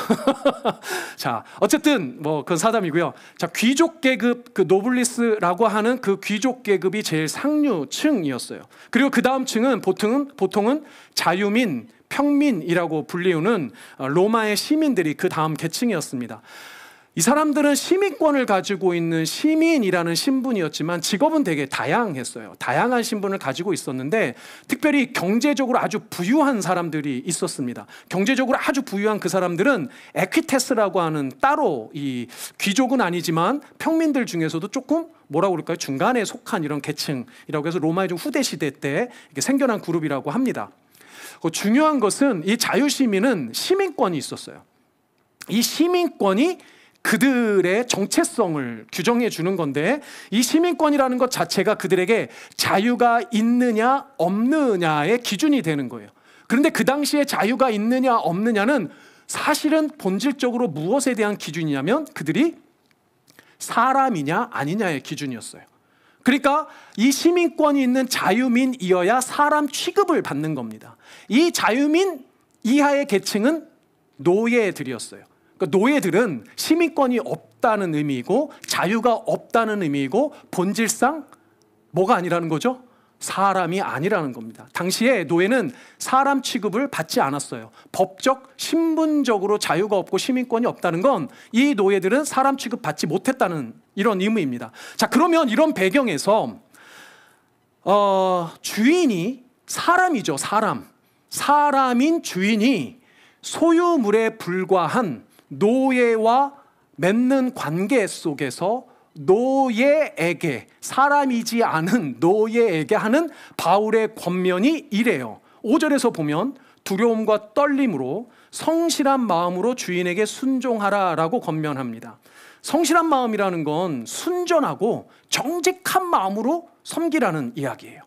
자, 어쨌든 뭐 그건 사담이고요. 자, 귀족 계급, 그 노블리스라고 하는 그 귀족 계급이 제일 상류층이었어요. 그리고 그 다음 층은 보통은 자유민, 평민이라고 불리우는 로마의 시민들이 그 다음 계층이었습니다. 이 사람들은 시민권을 가지고 있는 시민이라는 신분이었지만 직업은 되게 다양했어요. 다양한 신분을 가지고 있었는데 특별히 경제적으로 아주 부유한 사람들이 있었습니다. 경제적으로 아주 부유한 그 사람들은 에퀴테스라고 하는 따로 이 귀족은 아니지만 평민들 중에서도 조금 뭐라고 그럴까요? 중간에 속한 이런 계층이라고 해서 로마의 좀 후대 시대 때 이렇게 생겨난 그룹이라고 합니다. 중요한 것은 이 자유시민은 시민권이 있었어요. 이 시민권이 그들의 정체성을 규정해 주는 건데 이 시민권이라는 것 자체가 그들에게 자유가 있느냐 없느냐의 기준이 되는 거예요. 그런데 그 당시에 자유가 있느냐 없느냐는 사실은 본질적으로 무엇에 대한 기준이냐면 그들이 사람이냐 아니냐의 기준이었어요. 그러니까 이 시민권이 있는 자유민이어야 사람 취급을 받는 겁니다. 이 자유민 이하의 계층은 노예들이었어요. 그러니까 노예들은 시민권이 없다는 의미이고 자유가 없다는 의미이고 본질상 뭐가 아니라는 거죠? 사람이 아니라는 겁니다. 당시에 노예는 사람 취급을 받지 않았어요. 법적, 신분적으로 자유가 없고 시민권이 없다는 건 이 노예들은 사람 취급 받지 못했다는 이런 의미입니다. 자, 그러면 이런 배경에서 주인이 사람이죠. 사람인 주인이 소유물에 불과한 노예와 맺는 관계 속에서 노예에게, 사람이지 않은 노예에게 하는 바울의 권면이 이래요. 5절에서 보면 두려움과 떨림으로 성실한 마음으로 주인에게 순종하라라고 권면합니다. 성실한 마음이라는 건 순전하고 정직한 마음으로 섬기라는 이야기예요.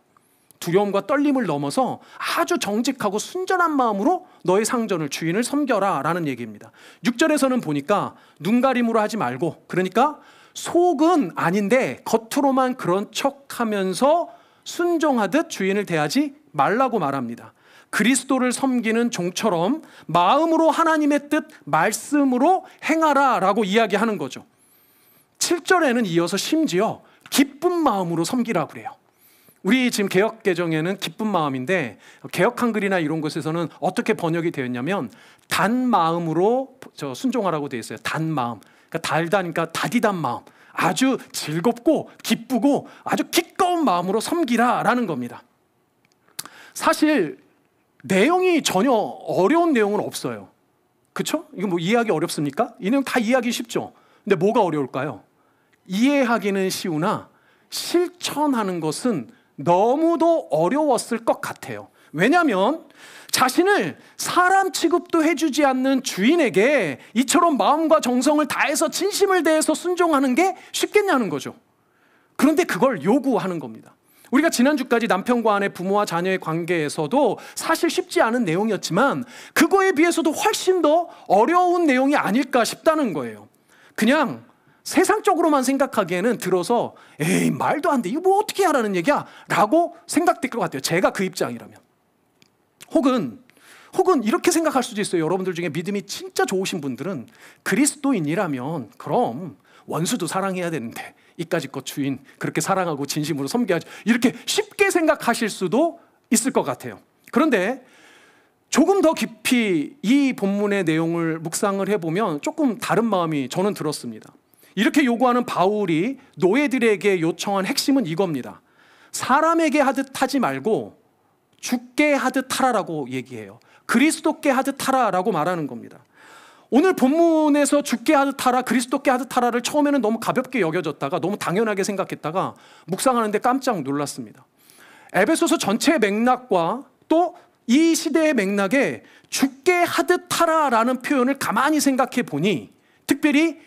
두려움과 떨림을 넘어서 아주 정직하고 순전한 마음으로 너의 상전을, 주인을 섬겨라 라는 얘기입니다. 6절에서는 보니까 눈가림으로 하지 말고, 그러니까 속은 아닌데 겉으로만 그런 척하면서 순종하듯 주인을 대하지 말라고 말합니다. 그리스도를 섬기는 종처럼 마음으로 하나님의 뜻, 말씀으로 행하라 라고 이야기하는 거죠. 7절에는 이어서 심지어 기쁜 마음으로 섬기라고 그래요. 우리 지금 개역개정에는 기쁜 마음인데 개역 한글이나 이런 곳에서는 어떻게 번역이 되었냐면 단 마음으로 순종하라고 되어 있어요. 단 마음. 그러니까 달다니까 다디단 마음. 아주 즐겁고 기쁘고 아주 기꺼운 마음으로 섬기라라는 겁니다. 사실 내용이 전혀 어려운 내용은 없어요. 그렇죠? 이거 뭐 이해하기 어렵습니까? 이 내용 다 이해하기 쉽죠. 근데 뭐가 어려울까요? 이해하기는 쉬우나 실천하는 것은 너무도 어려웠을 것 같아요. 왜냐하면 자신을 사람 취급도 해주지 않는 주인에게 이처럼 마음과 정성을 다해서 진심을 다해서 순종하는 게 쉽겠냐는 거죠. 그런데 그걸 요구하는 겁니다. 우리가 지난주까지 남편과 아내, 부모와 자녀의 관계에서도 사실 쉽지 않은 내용이었지만 그거에 비해서도 훨씬 더 어려운 내용이 아닐까 싶다는 거예요. 그냥 세상적으로만 생각하기에는 들어서 에이 말도 안 돼, 이거 뭐 어떻게 하라는 얘기야? 라고 생각될 것 같아요. 제가 그 입장이라면. 혹은 이렇게 생각할 수도 있어요. 여러분들 중에 믿음이 진짜 좋으신 분들은 그리스도인이라면 그럼 원수도 사랑해야 되는데 이까짓 것 주인 그렇게 사랑하고 진심으로 섬겨야지, 이렇게 쉽게 생각하실 수도 있을 것 같아요. 그런데 조금 더 깊이 이 본문의 내용을 묵상을 해보면 조금 다른 마음이 저는 들었습니다. 이렇게 요구하는 바울이 노예들에게 요청한 핵심은 이겁니다. 사람에게 하듯 하지 말고 주께 하듯 하라라고 얘기해요. 그리스도께 하듯 하라라고 말하는 겁니다. 오늘 본문에서 주께 하듯 하라, 그리스도께 하듯 하라를 처음에는 너무 가볍게 여겨졌다가 너무 당연하게 생각했다가 묵상하는데 깜짝 놀랐습니다. 에베소서 전체의 맥락과 또 이 시대의 맥락에 주께 하듯 하라라는 표현을 가만히 생각해 보니, 특별히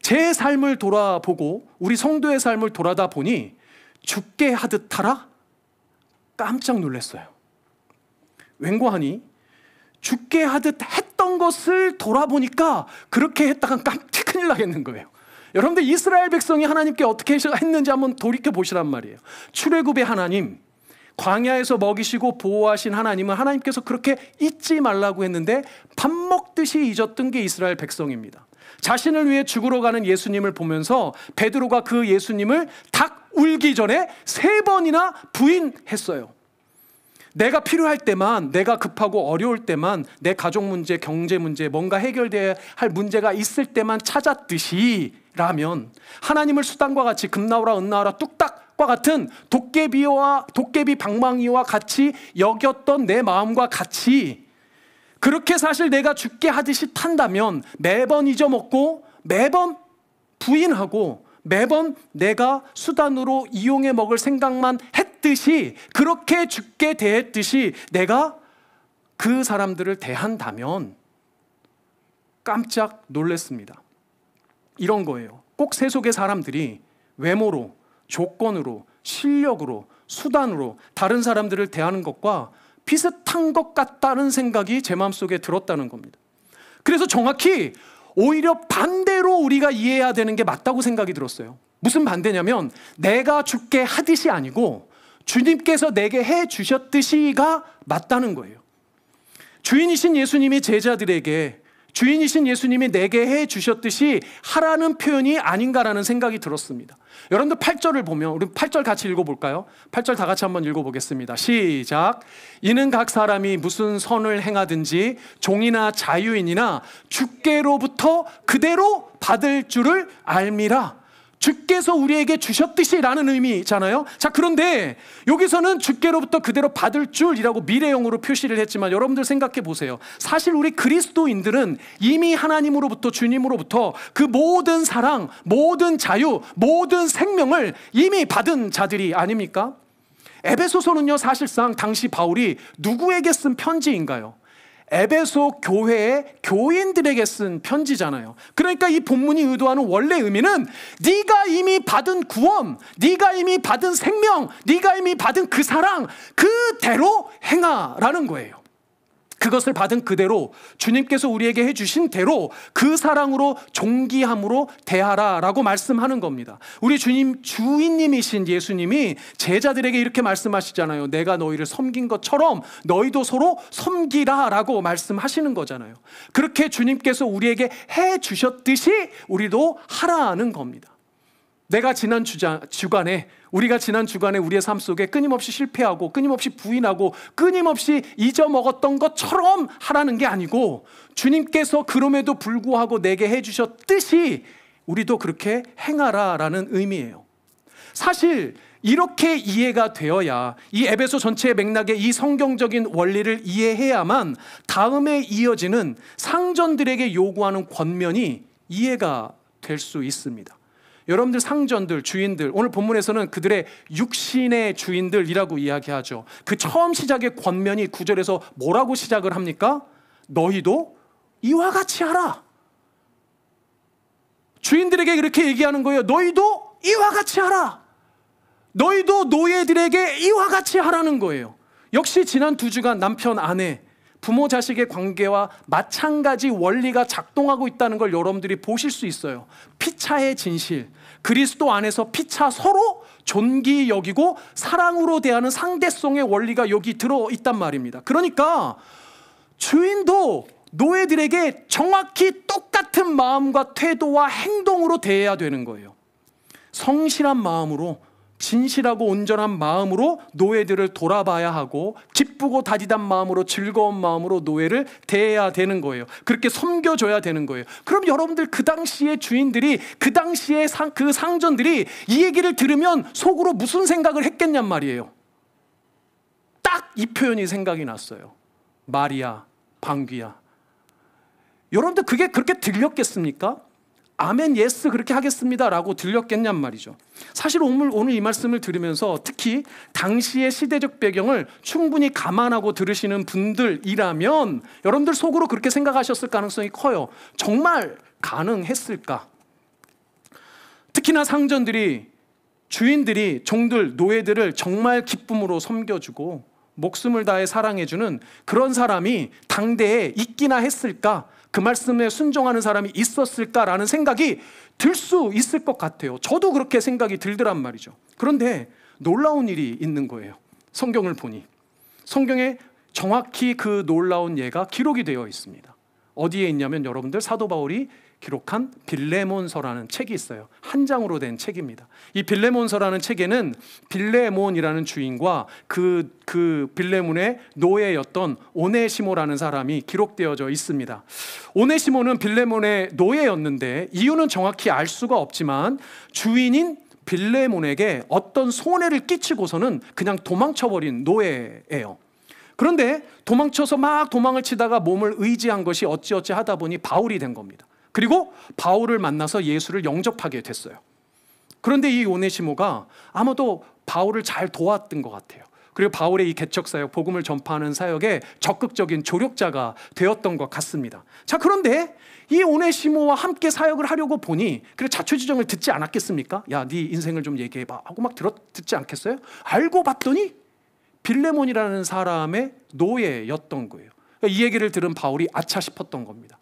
제 삶을 돌아보고 우리 성도의 삶을 돌아다 보니 주께 하듯 하라? 깜짝 놀랐어요. 왠고하니 죽게 하듯 했던 것을 돌아보니까 그렇게 했다간 깜짝 큰일 나겠는 거예요. 여러분들, 이스라엘 백성이 하나님께 어떻게 했는지 한번 돌이켜 보시란 말이에요. 출애굽의 하나님, 광야에서 먹이시고 보호하신 하나님은 하나님께서 그렇게 잊지 말라고 했는데 밥 먹듯이 잊었던 게 이스라엘 백성입니다. 자신을 위해 죽으러 가는 예수님을 보면서 베드로가 그 예수님을 닭 울기 전에 3번이나 부인했어요. 내가 필요할 때만, 내가 급하고 어려울 때만, 내 가족 문제, 경제 문제, 뭔가 해결돼야 할 문제가 있을 때만 찾았듯이 라면 하나님을 수단과 같이 금나오라 은나오라 뚝딱과 같은 도깨비 방망이와 같이 여겼던 내 마음과 같이 그렇게 사실 내가 죽게 하듯이 탄다면 매번 잊어먹고 매번 부인하고 매번 내가 수단으로 이용해 먹을 생각만 했듯이 그렇게 죽게 대했듯이 내가 그 사람들을 대한다면 깜짝 놀랐습니다. 이런 거예요. 꼭 세속의 사람들이 외모로, 조건으로, 실력으로, 수단으로 다른 사람들을 대하는 것과 비슷한 것 같다는 생각이 제 마음속에 들었다는 겁니다. 그래서 정확히 오히려 반대로 우리가 이해해야 되는 게 맞다고 생각이 들었어요. 무슨 반대냐면 내가 죽게 하듯이 아니고 주님께서 내게 해 주셨듯이가 맞다는 거예요. 주인이신 예수님이 제자들에게 주인이신 예수님이 내게 해 주셨듯이 하라는 표현이 아닌가라는 생각이 들었습니다. 여러분들 8절을 보면 우리 8절 같이 읽어볼까요? 8절 다 같이 한번 읽어보겠습니다. 시작. 이는 각 사람이 무슨 선을 행하든지 종이나 자유인이나 주께로부터 그대로 받을 줄을 알미라. 주께서 우리에게 주셨듯이 라는 의미잖아요. 자, 그런데 여기서는 주께로부터 그대로 받을 줄이라고 미래형으로 표시를 했지만 여러분들 생각해 보세요. 사실 우리 그리스도인들은 이미 하나님으로부터, 주님으로부터 그 모든 사랑, 모든 자유, 모든 생명을 이미 받은 자들이 아닙니까? 에베소서는요, 사실상 당시 바울이 누구에게 쓴 편지인가요? 에베소 교회의 교인들에게 쓴 편지잖아요. 그러니까 이 본문이 의도하는 원래 의미는 네가 이미 받은 구원, 네가 이미 받은 생명, 네가 이미 받은 그 사랑 그대로 행하라는 거예요. 그것을 받은 그대로 주님께서 우리에게 해주신 대로 그 사랑으로 존귀함으로 대하라라고 말씀하는 겁니다. 우리 주인님이신 예수님이 제자들에게 이렇게 말씀하시잖아요. 내가 너희를 섬긴 것처럼 너희도 서로 섬기라라고 말씀하시는 거잖아요. 그렇게 주님께서 우리에게 해주셨듯이 우리도 하라는 겁니다. 우리가 지난 주간에 우리의 삶 속에 끊임없이 실패하고 끊임없이 부인하고 끊임없이 잊어먹었던 것처럼 하라는 게 아니고 주님께서 그럼에도 불구하고 내게 해주셨듯이 우리도 그렇게 행하라라는 의미예요. 사실 이렇게 이해가 되어야 이 에베소 전체의 맥락의 이 성경적인 원리를 이해해야만 다음에 이어지는 상전들에게 요구하는 권면이 이해가 될 수 있습니다. 여러분들 상전들, 주인들, 오늘 본문에서는 그들의 육신의 주인들이라고 이야기하죠. 그 처음 시작의 권면이 9절에서 뭐라고 시작을 합니까? 너희도 이와 같이 하라. 주인들에게 이렇게 얘기하는 거예요. 너희도 이와 같이 하라. 너희도 노예들에게 이와 같이 하라는 거예요. 역시 지난 2주간 남편, 아내, 부모, 자식의 관계와 마찬가지 원리가 작동하고 있다는 걸 여러분들이 보실 수 있어요. 피차의 진실, 그리스도 안에서 피차 서로 존귀 여기고 사랑으로 대하는 상대성의 원리가 여기 들어있단 말입니다. 그러니까 주인도 노예들에게 정확히 똑같은 마음과 태도와 행동으로 대해야 되는 거예요. 성실한 마음으로, 진실하고 온전한 마음으로 노예들을 돌아봐야 하고 기쁘고 다디단 마음으로, 즐거운 마음으로 노예를 대해야 되는 거예요. 그렇게 섬겨줘야 되는 거예요. 그럼 여러분들 그 당시의 주인들이, 그 당시의 그 상전들이 이 얘기를 들으면 속으로 무슨 생각을 했겠냔 말이에요. 딱 이 표현이 생각이 났어요. 마리아, 방귀야. 여러분들 그게 그렇게 들렸겠습니까? 아멘, 예스, 그렇게 하겠습니다 라고 들렸겠냔 말이죠. 사실 오늘 이 말씀을 들으면서 특히 당시의 시대적 배경을 충분히 감안하고 들으시는 분들이라면 여러분들 속으로 그렇게 생각하셨을 가능성이 커요. 정말 가능했을까? 특히나 상전들이 주인들이 종들, 노예들을 정말 기쁨으로 섬겨주고 목숨을 다해 사랑해주는 그런 사람이 당대에 있기나 했을까? 그 말씀에 순종하는 사람이 있었을까라는 생각이 들 수 있을 것 같아요. 저도 그렇게 생각이 들더란 말이죠. 그런데 놀라운 일이 있는 거예요. 성경을 보니 성경에 정확히 그 놀라운 예가 기록이 되어 있습니다. 어디에 있냐면 여러분들 사도 바울이 기록한 빌레몬서라는 책이 있어요. 한 장으로 된 책입니다. 이 빌레몬서라는 책에는 빌레몬이라는 주인과 그 빌레몬의 노예였던 오네시모라는 사람이 기록되어져 있습니다. 오네시모는 빌레몬의 노예였는데 이유는 정확히 알 수가 없지만 주인인 빌레몬에게 어떤 손해를 끼치고서는 그냥 도망쳐버린 노예예요. 그런데 도망쳐서 막 도망을 치다가 몸을 의지한 것이 어찌어찌 하다 보니 바울이 된 겁니다. 그리고 바울을 만나서 예수를 영접하게 됐어요. 그런데 이 오네시모가 아마도 바울을 잘 도왔던 것 같아요. 그리고 바울의 이 개척사역, 복음을 전파하는 사역에 적극적인 조력자가 되었던 것 같습니다. 자, 그런데 이 오네시모와 함께 사역을 하려고 보니 그래 자초지종을 듣지 않았겠습니까? 야, 네 인생을 좀 얘기해봐 하고 막 듣지 않겠어요? 알고 봤더니 빌레몬이라는 사람의 노예였던 거예요. 이 얘기를 들은 바울이 아차 싶었던 겁니다.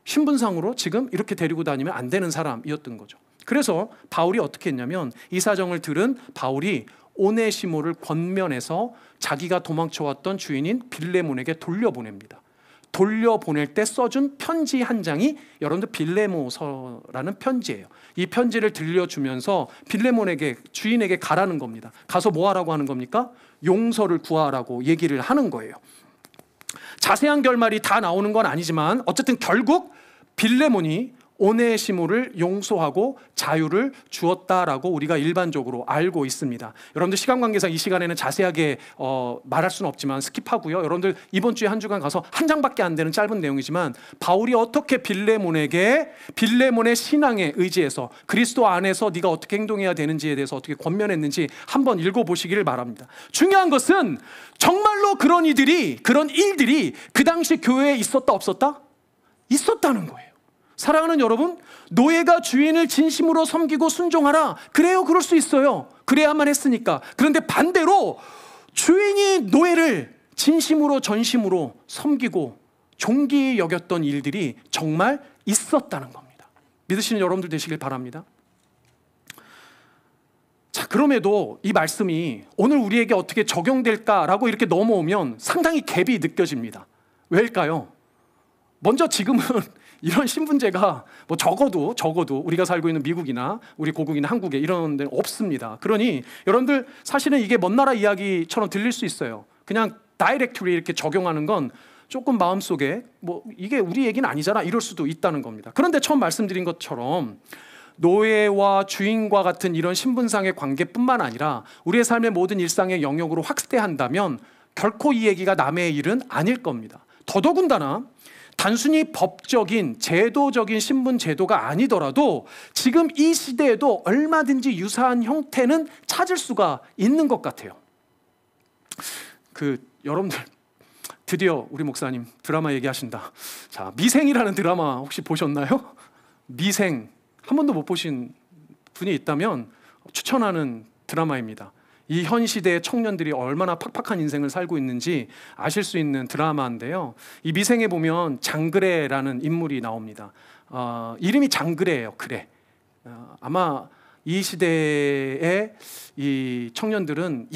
신분상으로 지금 이렇게 데리고 다니면 안 되는 사람이었던 거죠. 그래서 바울이 어떻게 했냐면 이 사정을 들은 바울이 오네시모를 권면해서 자기가 도망쳐왔던 주인인 빌레몬에게 돌려보냅니다. 돌려보낼 때 써준 편지 한 장이 여러분들 빌레모서라는 편지예요. 이 편지를 들려주면서 빌레몬에게, 주인에게 가라는 겁니다. 가서 뭐 하라고 하는 겁니까? 용서를 구하라고 얘기를 하는 거예요. 자세한 결말이 다 나오는 건 아니지만 어쨌든 결국 빌레몬이 오네시모를 용서하고 자유를 주었다라고 우리가 일반적으로 알고 있습니다. 여러분들 시간 관계상 이 시간에는 자세하게 말할 수는 없지만 스킵하고요. 여러분들 이번 주에 한 주간 가서 한 장밖에 안 되는 짧은 내용이지만 바울이 어떻게 빌레몬에게 빌레몬의 신앙에 의지해서 그리스도 안에서 네가 어떻게 행동해야 되는지에 대해서 어떻게 권면했는지 한번 읽어보시기를 바랍니다. 중요한 것은 정말로 그런 일들이 그 당시 교회에 있었다 없었다? 있었다는 거예요. 사랑하는 여러분, 노예가 주인을 진심으로 섬기고 순종하라. 그래요, 그럴 수 있어요. 그래야만 했으니까. 그런데 반대로 주인이 노예를 진심으로 전심으로 섬기고 존귀히 여겼던 일들이 정말 있었다는 겁니다. 믿으시는 여러분들 되시길 바랍니다. 자, 그럼에도 이 말씀이 오늘 우리에게 어떻게 적용될까라고 이렇게 넘어오면 상당히 갭이 느껴집니다. 왜일까요? 먼저 지금은 이런 신분제가 뭐 적어도 우리가 살고 있는 미국이나 우리 고국이나 한국에 이런 데는 없습니다. 그러니 여러분들 사실은 이게 먼 나라 이야기처럼 들릴 수 있어요. 그냥 다이렉트리 이렇게 적용하는 건 조금 마음속에 뭐 이게 우리 얘기는 아니잖아 이럴 수도 있다는 겁니다. 그런데 처음 말씀드린 것처럼 노예와 주인과 같은 이런 신분상의 관계뿐만 아니라 우리의 삶의 모든 일상의 영역으로 확대한다면 결코 이 얘기가 남의 일은 아닐 겁니다. 더더군다나 단순히 법적인 제도적인 신분 제도가 아니더라도 지금 이 시대에도 얼마든지 유사한 형태는 찾을 수가 있는 것 같아요. 여러분들 드디어 우리 목사님 드라마 얘기하신다. 자, 미생이라는 드라마 혹시 보셨나요? 미생 한 번도 못 보신 분이 있다면 추천하는 드라마입니다. 이 현 시대의 청년들이 얼마나 팍팍한 인생을 살고 있는지 아실 수 있는 드라마인데요. 이 미생에 보면 장그래라는 인물이 나옵니다. 이름이 장그래예요. 그래. 아마 이 시대의 이 청년들은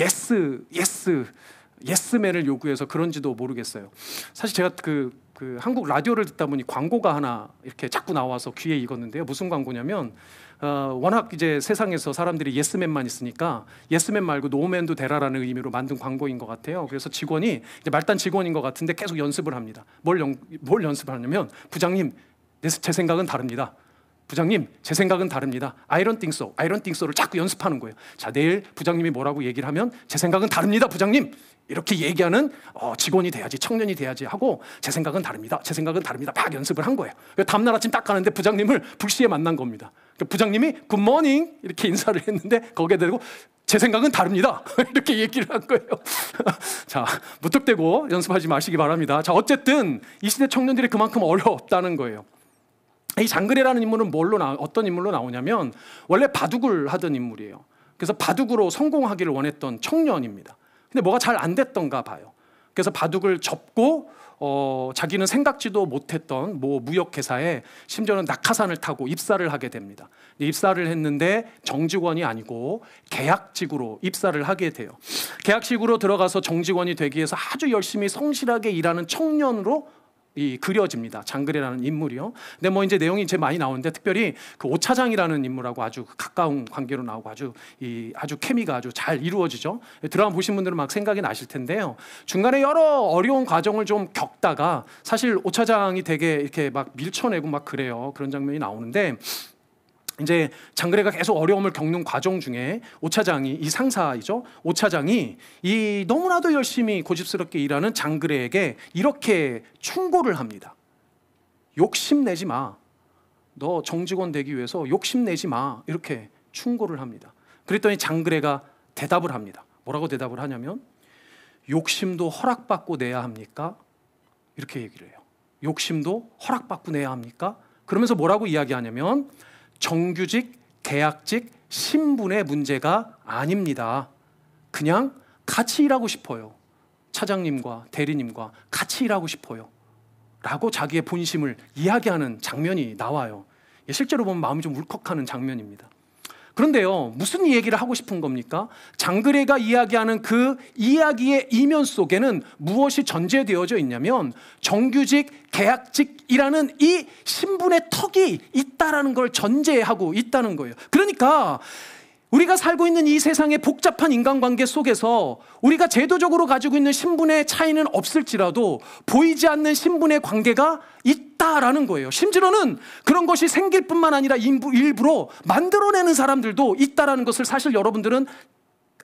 예스맨을 요구해서 그런지도 모르겠어요. 사실 제가 그 한국 라디오를 듣다 보니 광고가 하나 이렇게 자꾸 나와서 귀에 익었는데요. 무슨 광고냐면 워낙 이제 세상에서 사람들이 예스맨만 있으니까 예스맨 말고 노맨도 되라라는 의미로 만든 광고인 것 같아요. 그래서 직원이 이제 말단 직원인 것 같은데 계속 연습을 합니다. 뭘 연습하냐면 부장님 제 생각은 다릅니다. 부장님 제 생각은 다릅니다. I don't think so를 자꾸 연습하는 거예요. 자, 내일 부장님이 뭐라고 얘기를 하면 제 생각은 다릅니다 부장님 이렇게 얘기하는 직원이 돼야지, 청년이 돼야지 하고 제 생각은 다릅니다 막 연습을 한 거예요. 다음날 아침 딱 가는데 부장님을 불시에 만난 겁니다. 부장님이 굿모닝 이렇게 인사를 했는데 거기에 대고 제 생각은 다릅니다 이렇게 얘기를 한 거예요. 자, 무턱대고 연습하지 마시기 바랍니다. 자, 어쨌든 이 시대 청년들이 그만큼 어렵다는 거예요. 이 장그래라는 인물은 어떤 인물로 나오냐면 원래 바둑을 하던 인물이에요. 그래서 바둑으로 성공하기를 원했던 청년입니다. 근데 뭐가 잘 안 됐던가 봐요. 그래서 바둑을 접고 자기는 생각지도 못했던 무역회사에 심지어는 낙하산을 타고 입사를 하게 됩니다. 입사를 했는데 정직원이 아니고 계약직으로 입사를 하게 돼요. 계약직으로 들어가서 정직원이 되기 위해서 아주 열심히 성실하게 일하는 청년으로 그려집니다. 장그래라는 인물이요. 근데 이제 내용이 이제 많이 나오는데 특별히 그 오차장이라는 인물하고 아주 가까운 관계로 나오고 아주 케미가 아주 잘 이루어지죠. 드라마 보신 분들은 막 생각이 나실 텐데요. 중간에 여러 어려운 과정을 좀 겪다가 사실 오차장이 되게 이렇게 막 밀쳐내고 막 그래요. 그런 장면이 나오는데 이제 장그래가 계속 어려움을 겪는 과정 중에 오차장이 이 상사이죠. 오차장이 이 너무나도 열심히 고집스럽게 일하는 장그래에게 이렇게 충고를 합니다. 욕심내지 마. 너 정직원 되기 위해서 욕심내지 마. 이렇게 충고를 합니다. 그랬더니 장그래가 대답을 합니다. 뭐라고 대답을 하냐면 욕심도 허락받고 내야 합니까? 이렇게 얘기를 해요. 욕심도 허락받고 내야 합니까? 그러면서 뭐라고 이야기하냐면 정규직, 계약직, 신분의 문제가 아닙니다. 그냥 같이 일하고 싶어요. 차장님과 대리님과 같이 일하고 싶어요. 라고 자기의 본심을 이야기하는 장면이 나와요. 실제로 보면 마음이 좀 울컥하는 장면입니다. 그런데요, 무슨 얘기를 하고 싶은 겁니까? 장그래가 이야기하는 그 이야기의 이면 속에는 무엇이 전제되어져 있냐면 정규직, 계약직이라는 이 신분의 턱이 있다라는 걸 전제하고 있다는 거예요. 그러니까 우리가 살고 있는 이 세상의 복잡한 인간관계 속에서 우리가 제도적으로 가지고 있는 신분의 차이는 없을지라도 보이지 않는 신분의 관계가 있다라는 거예요. 심지어는 그런 것이 생길 뿐만 아니라 일부러 만들어내는 사람들도 있다라는 것을 사실 여러분들은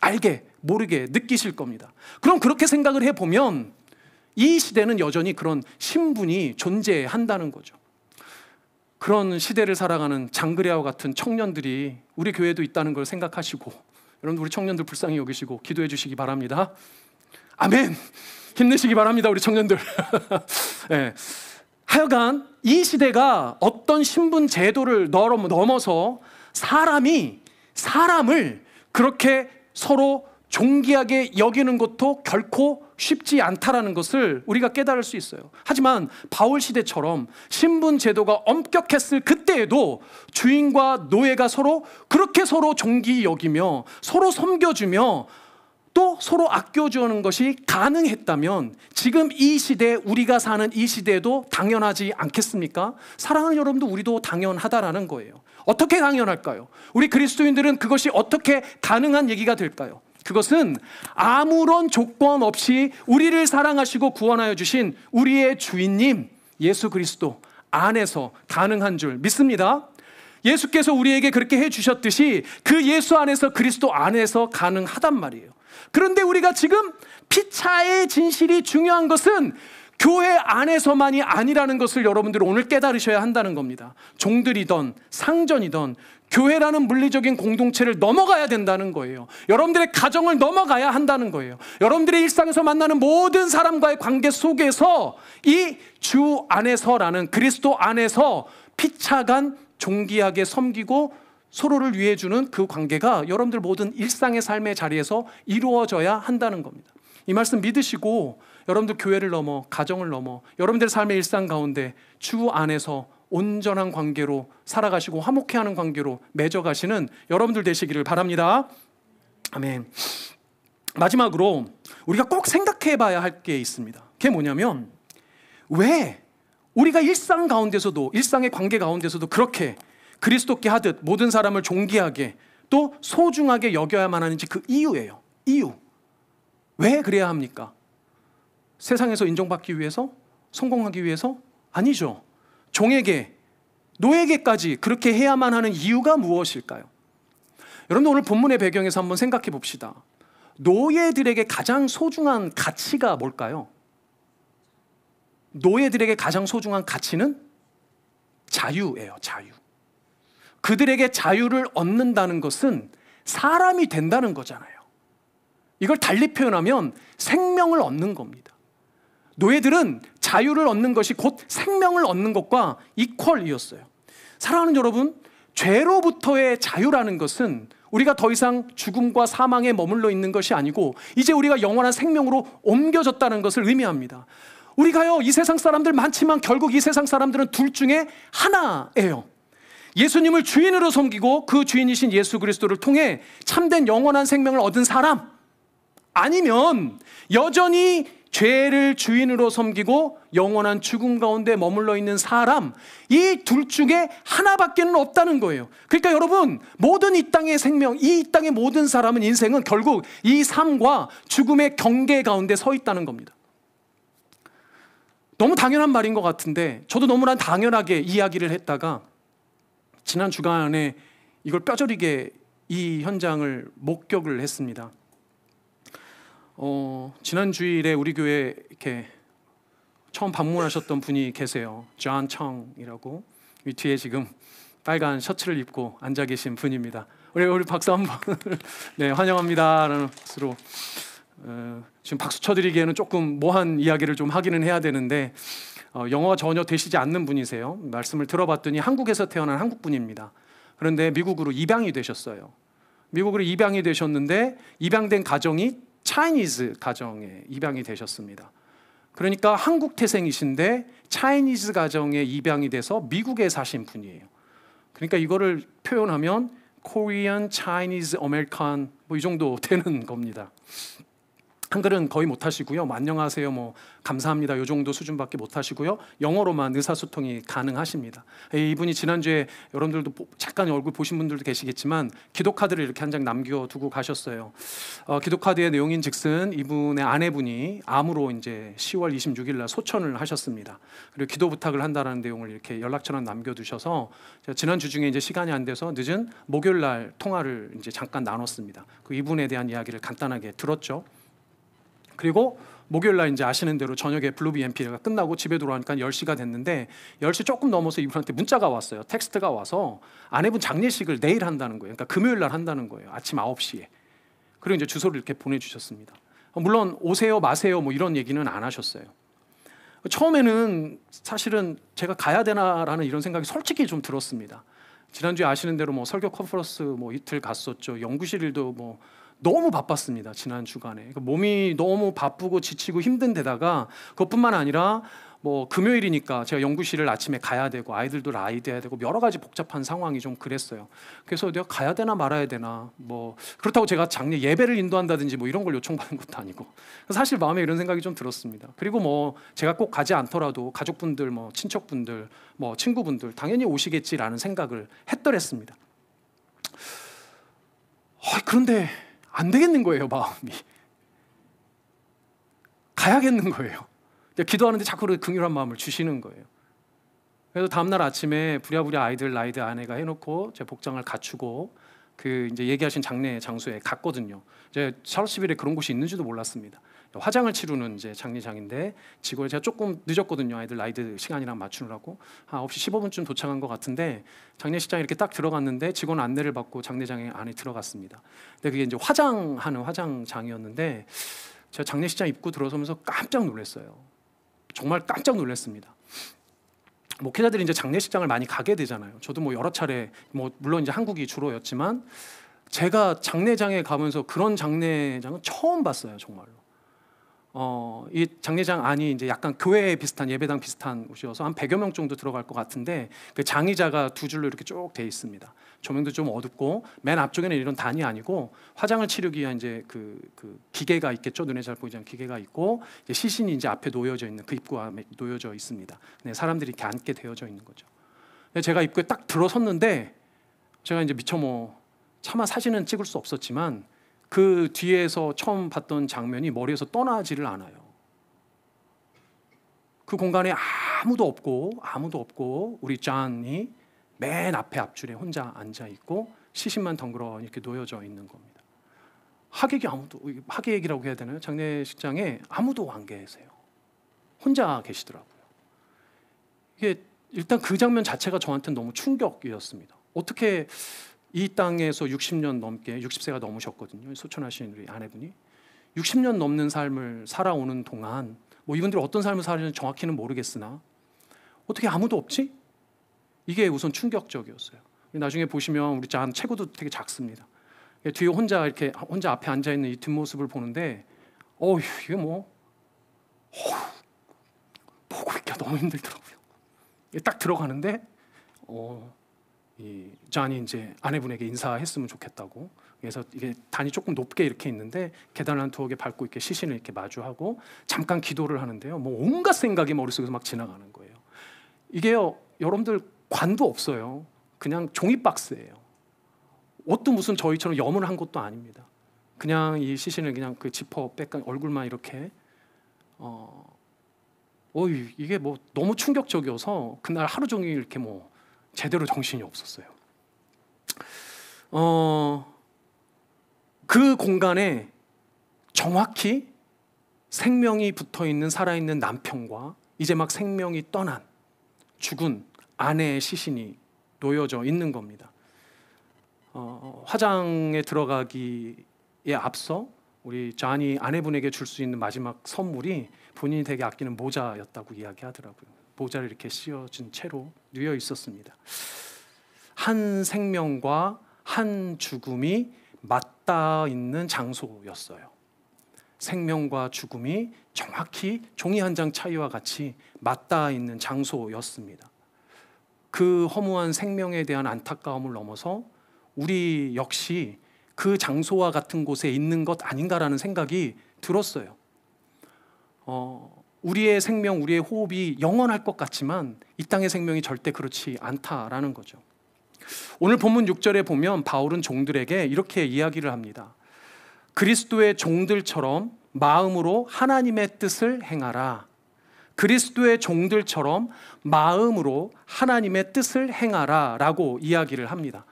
알게 모르게 느끼실 겁니다. 그럼 그렇게 생각을 해보면 이 시대는 여전히 그런 신분이 존재한다는 거죠. 그런 시대를 살아가는 장그래와 같은 청년들이 우리 교회도 있다는 걸 생각하시고 여러분 우리 청년들 불쌍히 여기시고 기도해 주시기 바랍니다. 아멘. 힘내시기 바랍니다 우리 청년들. 네. 하여간 이 시대가 어떤 신분 제도를 넘어서 사람을 그렇게 서로 존귀하게 여기는 것도 결코 쉽지 않다라는 것을 우리가 깨달을 수 있어요. 하지만 바울 시대처럼 신분 제도가 엄격했을 그때에도 주인과 노예가 그렇게 서로 존귀 여기며 서로 섬겨주며 또 서로 아껴주는 것이 가능했다면 지금 이 시대 우리가 사는 이 시대에도 당연하지 않겠습니까? 사랑하는 여러분도 우리도 당연하다라는 거예요. 어떻게 당연할까요? 우리 그리스도인들은 그것이 어떻게 가능한 얘기가 될까요? 그것은 아무런 조건 없이 우리를 사랑하시고 구원하여 주신 우리의 주인님 예수 그리스도 안에서 가능한 줄 믿습니다. 예수께서 우리에게 그렇게 해주셨듯이 그 예수 안에서 그리스도 안에서 가능하단 말이에요. 그런데 우리가 지금 피차의 진실이 중요한 것은 교회 안에서만이 아니라는 것을 여러분들은 오늘 깨달으셔야 한다는 겁니다. 종들이든 상전이든 교회라는 물리적인 공동체를 넘어가야 된다는 거예요. 여러분들의 가정을 넘어가야 한다는 거예요. 여러분들의 일상에서 만나는 모든 사람과의 관계 속에서 이 주 안에서라는 그리스도 안에서 피차간 존귀하게 섬기고 서로를 위해 주는 그 관계가 여러분들 모든 일상의 삶의 자리에서 이루어져야 한다는 겁니다. 이 말씀 믿으시고 여러분들 교회를 넘어 가정을 넘어 여러분들의 삶의 일상 가운데 주 안에서 온전한 관계로 살아가시고 화목해하는 관계로 맺어가시는 여러분들 되시기를 바랍니다. 아멘. 마지막으로 우리가 꼭 생각해 봐야 할 게 있습니다. 그게 뭐냐면 왜 우리가 일상 가운데서도 일상의 관계 가운데서도 그렇게 그리스도께 하듯 모든 사람을 존귀하게 또 소중하게 여겨야만 하는지 그 이유예요. 이유. 왜 그래야 합니까? 세상에서 인정받기 위해서? 성공하기 위해서? 아니죠. 종에게, 노예에게까지 그렇게 해야만 하는 이유가 무엇일까요? 여러분 오늘 본문의 배경에서 한번 생각해 봅시다. 노예들에게 가장 소중한 가치가 뭘까요? 노예들에게 가장 소중한 가치는 자유예요. 자유. 그들에게 자유를 얻는다는 것은 사람이 된다는 거잖아요. 이걸 달리 표현하면 생명을 얻는 겁니다. 노예들은 자유를 얻는 것이 곧 생명을 얻는 것과 이퀄이었어요. 사랑하는 여러분, 죄로부터의 자유라는 것은 우리가 더 이상 죽음과 사망에 머물러 있는 것이 아니고 이제 우리가 영원한 생명으로 옮겨졌다는 것을 의미합니다. 우리가요, 이 세상 사람들 많지만 결국 이 세상 사람들은 둘 중에 하나예요. 예수님을 주인으로 섬기고 그 주인이신 예수 그리스도를 통해 참된 영원한 생명을 얻은 사람, 아니면 여전히 죄를 주인으로 섬기고 영원한 죽음 가운데 머물러 있는 사람, 이 둘 중에 하나밖에는 없다는 거예요. 그러니까 여러분, 모든 이 땅의 생명, 이 땅의 모든 사람은, 인생은 결국 이 삶과 죽음의 경계 가운데 서 있다는 겁니다. 너무 당연한 말인 것 같은데 저도 너무나 당연하게 이야기를 했다가 지난 주간에 이걸 뼈저리게 이 현장을 목격을 했습니다. 지난 주일에 우리 교회 이렇게 처음 방문하셨던 분이 계세요. 존 청이라고, 이 뒤에 지금 빨간 셔츠를 입고 앉아 계신 분입니다. 우리 박수 한번 네, 환영합니다라는 것으로 지금 박수 쳐드리기에는 조금 모한 이야기를 좀 하기는 해야 되는데 영어가 전혀 되시지 않는 분이세요. 말씀을 들어봤더니 한국에서 태어난 한국분입니다. 그런데 미국으로 입양이 되셨어요. 미국으로 입양이 되셨는데 입양된 가정이 차이니즈 가정에 입양이 되셨습니다. 그러니까 한국 태생이신데 차이니즈 가정에 입양이 돼서 미국에 사신 분이에요. 그러니까 이거를 표현하면 Korean, Chinese, American 뭐 이 정도 되는 겁니다. 한글은 거의 못하시고요. 안녕하세요, 감사합니다, 이 정도 수준밖에 못하시고요. 영어로만 의사소통이 가능하십니다. 이분이 지난주에 여러분들도 잠깐 얼굴 보신 분들도 계시겠지만 기도카드를 이렇게 한 장 남겨두고 가셨어요. 기도카드의 내용인즉슨 이분의 아내분이 암으로 이제 10월 26일 날 소천을 하셨습니다. 그리고 기도 부탁을 한다라는 내용을 이렇게 연락처를 남겨두셔서 지난주 중에 이제 시간이 안 돼서 늦은 목요일 날 통화를 이제 잠깐 나눴습니다. 그 이분에 대한 이야기를 간단하게 들었죠. 그리고 목요일 날 이제 아시는 대로 저녁에 블루비 MP가 끝나고 집에 돌아오니까 10시가 됐는데 10시 조금 넘어서 이분한테 문자가 왔어요. 텍스트가 와서 아내분 장례식을 내일 한다는 거예요. 그러니까 금요일 날 한다는 거예요. 아침 9시에. 그리고 이제 주소를 이렇게 보내주셨습니다. 물론 오세요 마세요 뭐 이런 얘기는 안 하셨어요. 처음에는 사실은 제가 가야 되나라는 이런 생각이 솔직히 좀 들었습니다. 지난주에 아시는 대로 뭐 설교 컨퍼런스 뭐 이틀 갔었죠. 연구실 일도 뭐 너무 바빴습니다. 지난 주간에. 그러니까 몸이 너무 바쁘고 지치고 힘든 데다가 그것뿐만 아니라 뭐 금요일이니까 제가 연구실을 아침에 가야 되고 아이들도 라이드해야 되고 여러 가지 복잡한 상황이 좀 그랬어요. 그래서 내가 가야 되나 말아야 되나, 뭐 그렇다고 제가 장례 예배를 인도한다든지 뭐 이런 걸 요청받은 것도 아니고 사실 마음에 이런 생각이 좀 들었습니다. 그리고 뭐 제가 꼭 가지 않더라도 가족분들, 뭐 친척분들, 뭐 친구분들 당연히 오시겠지라는 생각을 했더랬습니다. 그런데 안 되겠는 거예요. 마음이 가야겠는 거예요. 기도하는데 자꾸 긍휼한 마음을 주시는 거예요. 그래서 다음날 아침에 부랴부랴 아이들 라이드 아내가 해놓고 제 복장을 갖추고 그 이제 얘기하신 장례 장소에 갔거든요. 이제 샤롯시빌에 그런 곳이 있는지도 몰랐습니다. 화장을 치르는 이제 장례장인데 직원이 제가 조금 늦었거든요. 아이들 라이드 시간이랑 맞추느라고 한 9시 15분쯤 도착한 것 같은데 장례식장에 이렇게 딱 들어갔는데 직원 안내를 받고 장례장에 안에 들어갔습니다. 근데 그게 이제 화장하는 화장장이었는데 제가 장례식장 입구 들어서면서 깜짝 놀랐어요. 정말 깜짝 놀랐습니다. 목회자들이 이제 장례식장을 많이 가게 되잖아요. 저도 뭐 여러 차례 뭐 물론 이제 한국이 주로였지만 제가 장례장에 가면서 그런 장례장은 처음 봤어요. 정말로. 이 장례장 안이 이제 약간 교회 비슷한 예배당 비슷한 곳이어서 한 100여 명 정도 들어갈 것 같은데 그 장의자가 두 줄로 이렇게 쭉 돼 있습니다. 조명도 좀 어둡고 맨 앞쪽에는 이런 단이 아니고 화장을 치르기 위한 이제 그 기계가 있겠죠. 눈에 잘 보이지 않는 기계가 있고 이제 시신이 이제 앞에 놓여져 있는 그 입구 앞에 놓여져 있습니다. 네, 사람들이 이렇게 앉게 되어져 있는 거죠. 제가 입구에 딱 들어섰는데 제가 이제 미처 뭐 차마 사진은 찍을 수 없었지만 그 뒤에서 처음 봤던 장면이 머리에서 떠나지를 않아요. 그 공간에 아무도 없고 우리 존이 맨 앞에 앞줄에 혼자 앉아 있고 시신만 덩그러니 이렇게 놓여져 있는 겁니다. 하객이라고 해야 되나요? 장례식장에 아무도 안 계세요. 혼자 계시더라고요. 이게 일단 그 장면 자체가 저한테는 너무 충격이었습니다. 어떻게 이 땅에서 60년 넘게 60세가 넘으셨거든요. 소천하신 우리 아내분이 60년 넘는 삶을 살아오는 동안 뭐 이분들이 어떤 삶을 살았는지 정확히는 모르겠으나 어떻게 아무도 없지? 이게 우선 충격적이었어요. 나중에 보시면 우리 잔 체구도 되게 작습니다. 뒤에 혼자 앞에 앉아 있는 이 뒷모습을 보는데, 이게 보고 있기가 너무 힘들더라고요. 딱 들어가는데, 이 존이 이제 아내분에게 인사했으면 좋겠다고. 그래서 이게 단이 조금 높게 이렇게 있는데 계단을 한 두어 개 밟고 이렇게 시신을 이렇게 마주하고 잠깐 기도를 하는데요. 온갖 생각이 머릿속에서 막 지나가는 거예요. 이게요, 여러분들 관도 없어요. 그냥 종이 박스예요. 옷도 무슨 저희처럼 염을 한 것도 아닙니다. 그냥 이 시신을 그냥 그 지퍼 뺏간 얼굴만 이렇게 이게 너무 충격적이어서 그날 하루 종일 이렇게 제대로 정신이 없었어요. 그 공간에 정확히 생명이 붙어있는 살아있는 남편과 이제 막 생명이 떠난 죽은 아내의 시신이 놓여져 있는 겁니다. 화장에 들어가기에 앞서 우리 존이 아내분에게 줄 수 있는 마지막 선물이 본인이 되게 아끼는 모자였다고 이야기하더라고요. 모자를 이렇게 씌워준 채로 누워 있었습니다. 한 생명과 한 죽음이 맞닿아 있는 장소였어요. 생명과 죽음이 정확히 종이 한 장 차이와 같이 맞닿아 있는 장소였습니다. 그 허무한 생명에 대한 안타까움을 넘어서 우리 역시 그 장소와 같은 곳에 있는 것 아닌가라는 생각이 들었어요. 우리의 생명, 우리의 호흡이 영원할 것 같지만 이 땅의 생명이 절대 그렇지 않다라는 거죠. 오늘 본문 6절에 보면 바울은 종들에게 이렇게 이야기를 합니다. 그리스도의 종들처럼 마음으로 하나님의 뜻을 행하라. 그리스도의 종들처럼 마음으로 하나님의 뜻을 행하라 라고 이야기를 합니다.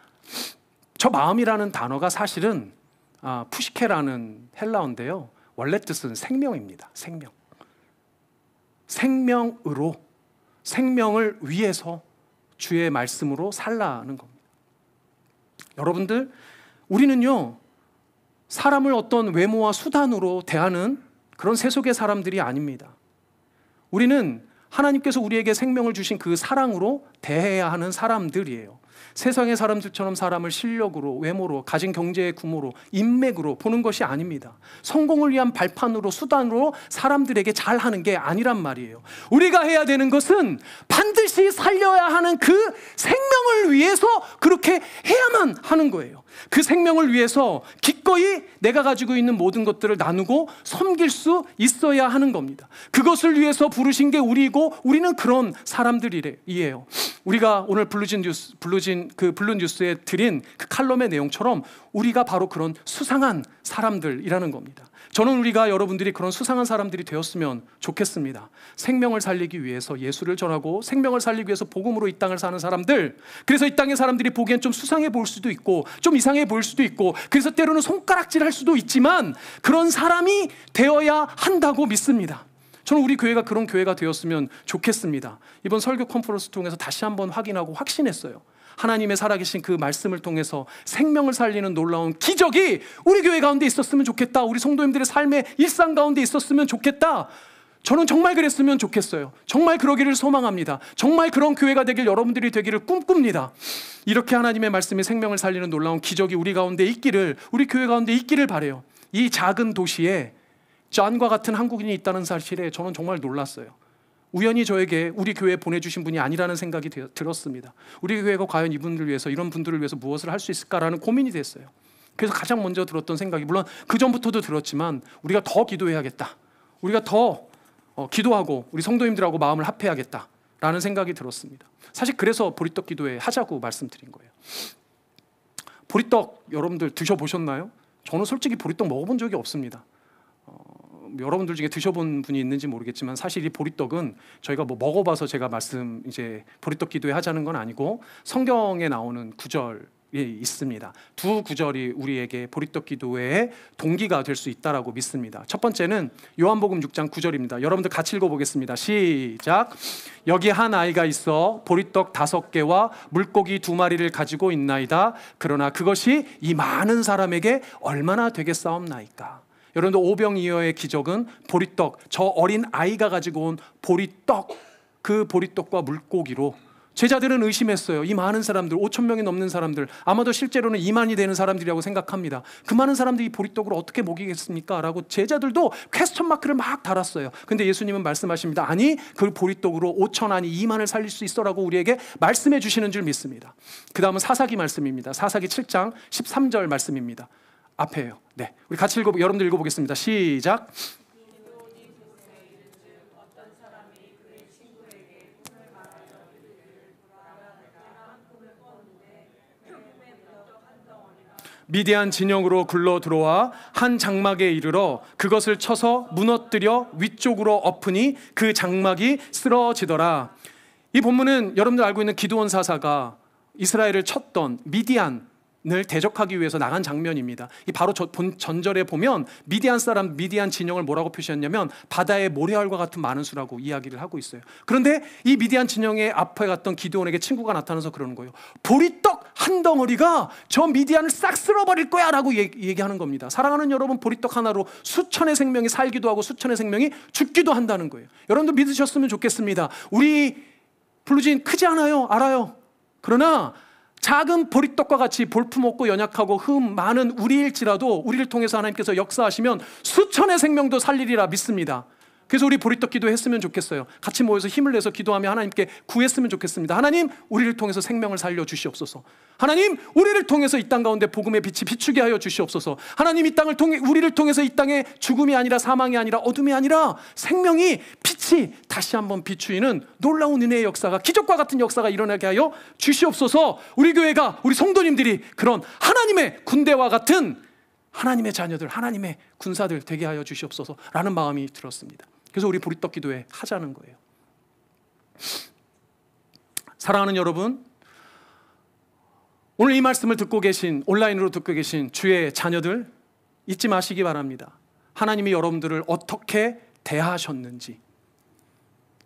저 마음이라는 단어가 사실은 푸시케라는 헬라어인데요, 원래 뜻은 생명입니다. 생명으로, 생명을 위해서 주의 말씀으로 살라는 겁니다. 여러분들, 우리는요, 사람을 어떤 외모와 수단으로 대하는 그런 세속의 사람들이 아닙니다. 우리는 하나님께서 우리에게 생명을 주신 그 사랑으로 대해야 하는 사람들이에요. 세상의 사람들처럼 사람을 실력으로, 외모로, 가진 경제의 규모로, 인맥으로 보는 것이 아닙니다. 성공을 위한 발판으로, 수단으로 사람들에게 잘하는 게 아니란 말이에요. 우리가 해야 되는 것은 반드시 살려야 하는 그 생명을 위해서 그렇게 해야만 하는 거예요. 그 생명을 위해서 기꺼이 내가 가지고 있는 모든 것들을 나누고 섬길 수 있어야 하는 겁니다. 그것을 위해서 부르신 게 우리고 우리는 그런 사람들이에요. 우리가 오늘 블루 뉴스에 드린 그 칼럼의 내용처럼 우리가 바로 그런 수상한 사람들이라는 겁니다. 저는 우리가 여러분들이 그런 수상한 사람들이 되었으면 좋겠습니다. 생명을 살리기 위해서 예수를 전하고 생명을 살리기 위해서 복음으로 이 땅을 사는 사람들, 그래서 이 땅의 사람들이 보기엔 좀 수상해 보일 수도 있고 좀 이상해 보일 수도 있고 그래서 때로는 손가락질 할 수도 있지만 그런 사람이 되어야 한다고 믿습니다. 저는 우리 교회가 그런 교회가 되었으면 좋겠습니다. 이번 설교 컨퍼런스 통해서 다시 한번 확인하고 확신했어요. 하나님의 살아계신 그 말씀을 통해서 생명을 살리는 놀라운 기적이 우리 교회 가운데 있었으면 좋겠다. 우리 성도님들의 삶의 일상 가운데 있었으면 좋겠다. 저는 정말 그랬으면 좋겠어요. 정말 그러기를 소망합니다. 정말 그런 교회가 되길, 여러분들이 되기를 꿈꿉니다. 이렇게 하나님의 말씀이 생명을 살리는 놀라운 기적이 우리 가운데 있기를, 우리 교회 가운데 있기를 바라요. 이 작은 도시에 존과 같은 한국인이 있다는 사실에 저는 정말 놀랐어요. 우연히 저에게 우리 교회에 보내주신 분이 아니라는 생각이 들었습니다. 우리 교회가 과연 이분들을 위해서, 이런 분들을 위해서 무엇을 할 수 있을까라는 고민이 됐어요. 그래서 가장 먼저 들었던 생각이, 물론 그 전부터도 들었지만 우리가 더 기도해야겠다. 우리가 더 기도하고 우리 성도님들하고 마음을 합해야겠다라는 생각이 들었습니다. 사실 그래서 보리떡 기도회 하자고 말씀드린 거예요. 보리떡 여러분들 드셔보셨나요? 저는 솔직히 보리떡 먹어본 적이 없습니다. 여러분들 중에 드셔본 분이 있는지 모르겠지만 사실 이 보리떡은 저희가 먹어봐서 제가 보리떡 기도회 하자는 건 아니고 성경에 나오는 구절이 있습니다. 두 구절이 우리에게 보리떡 기도회의 동기가 될 수 있다라고 믿습니다. 첫 번째는 요한복음 6장 9절입니다. 여러분들 같이 읽어보겠습니다. 시작. 여기 한 아이가 있어 보리떡 5개와 물고기 2마리를 가지고 있나이다. 그러나 그것이 이 많은 사람에게 얼마나 되겠사옵나이까. 여러분들 오병이어의 기적은 보리떡, 저 어린 아이가 가지고 온 보리떡, 그 보리떡과 물고기로 제자들은 의심했어요. 이 많은 사람들, 5천 명이 넘는 사람들, 아마도 실제로는 2만이 되는 사람들이라고 생각합니다. 그 많은 사람들이 보리떡을 어떻게 먹이겠습니까? 라고 제자들도 퀘스천 마크를 막 달았어요. 근데 예수님은 말씀하십니다. 아니, 그 보리떡으로 5천 아니 2만을 살릴 수 있어라고 우리에게 말씀해 주시는 줄 믿습니다. 그 다음은 사사기 말씀입니다. 사사기 7장 13절 말씀입니다. 앞에요. 네, 우리 같이 여러분들 읽어보겠습니다. 시작. 미디안 진영으로 굴러 들어와 한 장막에 이르러 그것을 쳐서 무너뜨려 위쪽으로 엎으니 그 장막이 쓰러지더라. 이 본문은 여러분들 알고 있는 기드온 사사가 이스라엘을 쳤던 미디안을 대적하기 위해서 나간 장면입니다. 이 바로 전절에 보면 미디안 진영을 뭐라고 표시했냐면 바다의 모래알과 같은 많은 수라고 이야기를 하고 있어요. 그런데 이 미디안 진영의 앞에 갔던 기드온에게 친구가 나타나서 그러는 거예요. 보리떡 한 덩어리가 저 미디안을 싹 쓸어버릴 거야 라고 얘기하는 겁니다. 사랑하는 여러분, 보리떡 하나로 수천의 생명이 살기도 하고 수천의 생명이 죽기도 한다는 거예요. 여러분도 믿으셨으면 좋겠습니다. 우리 블루진 크지 않아요. 알아요. 그러나 작은 보리떡과 같이 볼품없고 연약하고 흠 많은 우리일지라도 우리를 통해서 하나님께서 역사하시면 수천의 생명도 살리리라 믿습니다. 그래서 우리 보리떡 기도했으면 좋겠어요. 같이 모여서 힘을 내서 기도하며 하나님께 구했으면 좋겠습니다. 하나님, 우리를 통해서 생명을 살려 주시옵소서. 하나님, 우리를 통해서 이 땅 가운데 복음의 빛이 비추게 하여 주시옵소서. 하나님, 이 땅을 통해 우리를 통해서 이 땅에 죽음이 아니라 사망이 아니라 어둠이 아니라 생명이 빛이 다시 한번 비추이는 놀라운 은혜의 역사가, 기적과 같은 역사가 일어나게 하여 주시옵소서. 우리 교회가, 우리 성도님들이 그런 하나님의 군대와 같은 하나님의 자녀들, 하나님의 군사들 되게 하여 주시옵소서라는 마음이 들었습니다. 그래서 우리 보리떡 기도회 하자는 거예요. 사랑하는 여러분, 오늘 이 말씀을 듣고 계신, 온라인으로 듣고 계신 주의 자녀들 잊지 마시기 바랍니다. 하나님이 여러분들을 어떻게 대하셨는지,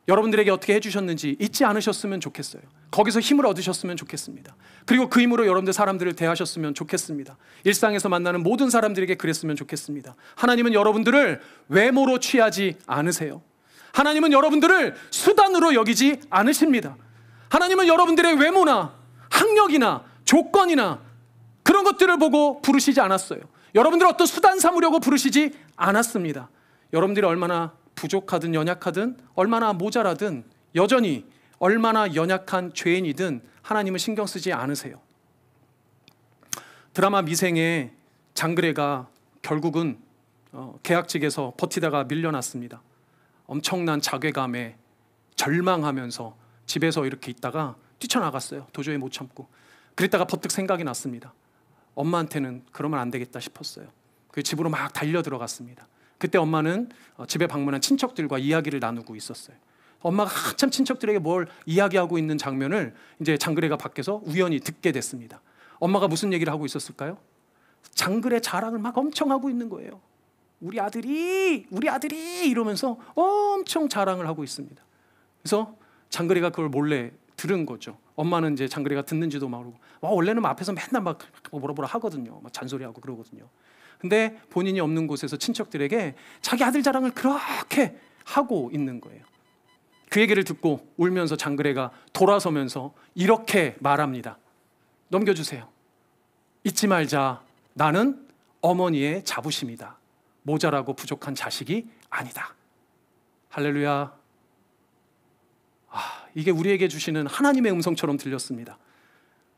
여러분들에게 어떻게 해주셨는지 잊지 않으셨으면 좋겠어요. 거기서 힘을 얻으셨으면 좋겠습니다. 그리고 그 힘으로 여러분들 사람들을 대하셨으면 좋겠습니다. 일상에서 만나는 모든 사람들에게 그랬으면 좋겠습니다. 하나님은 여러분들을 외모로 취하지 않으세요. 하나님은 여러분들을 수단으로 여기지 않으십니다. 하나님은 여러분들의 외모나 학력이나 조건이나 그런 것들을 보고 부르시지 않았어요. 여러분들을 어떤 수단 삼으려고 부르시지 않았습니다. 여러분들이 얼마나 부족하든 연약하든 얼마나 모자라든 여전히 얼마나 연약한 죄인이든 하나님은 신경 쓰지 않으세요. 드라마 미생의 장그래가 결국은 계약직에서 버티다가 밀려났습니다. 엄청난 자괴감에 절망하면서 집에서 이렇게 있다가 뛰쳐나갔어요. 도저히 못 참고. 그랬다가 버뜩 생각이 났습니다. 엄마한테는 그러면 안 되겠다 싶었어요. 그 집으로 막 달려 들어갔습니다. 그때 엄마는 집에 방문한 친척들과 이야기를 나누고 있었어요. 엄마가 한참 친척들에게 뭘 이야기하고 있는 장면을 이제 장그래가 밖에서 우연히 듣게 됐습니다. 엄마가 무슨 얘기를 하고 있었을까요? 장그래 자랑을 막 엄청 하고 있는 거예요. 우리 아들이 이러면서 엄청 자랑을 하고 있습니다. 그래서 장그래가 그걸 몰래 들은 거죠. 엄마는 이제 장그래가 듣는지도 모르고, 원래는 앞에서 맨날 막 뭐라 하거든요. 막 잔소리하고 그러거든요. 근데 본인이 없는 곳에서 친척들에게 자기 아들 자랑을 그렇게 하고 있는 거예요. 그 얘기를 듣고 울면서 장그래가 돌아서면서 이렇게 말합니다. 넘겨주세요. 잊지 말자. 나는 어머니의 자부심이다. 모자라고 부족한 자식이 아니다. 할렐루야. 이게 우리에게 주시는 하나님의 음성처럼 들렸습니다.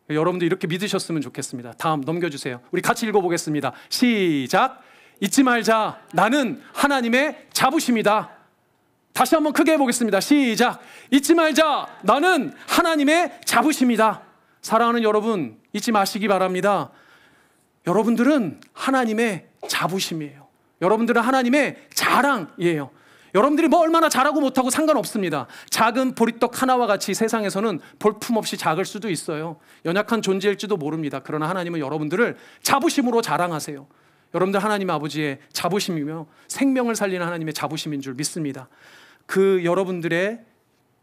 여러분도 이렇게 믿으셨으면 좋겠습니다. 다음 넘겨주세요. 우리 같이 읽어보겠습니다. 시작. 잊지 말자. 나는 하나님의 자부심이다. 다시 한번 크게 해보겠습니다. 시작. 잊지 말자. 나는 하나님의 자부심이다. 사랑하는 여러분, 잊지 마시기 바랍니다. 여러분들은 하나님의 자부심이에요. 여러분들은 하나님의 자랑이에요. 여러분들이 뭐 얼마나 잘하고 못하고 상관없습니다. 작은 보리떡 하나와 같이 세상에서는 볼품없이 작을 수도 있어요. 연약한 존재일지도 모릅니다. 그러나 하나님은 여러분들을 자부심으로 자랑하세요. 여러분들 하나님 아버지의 자부심이며 생명을 살리는 하나님의 자부심인 줄 믿습니다. 그 여러분들의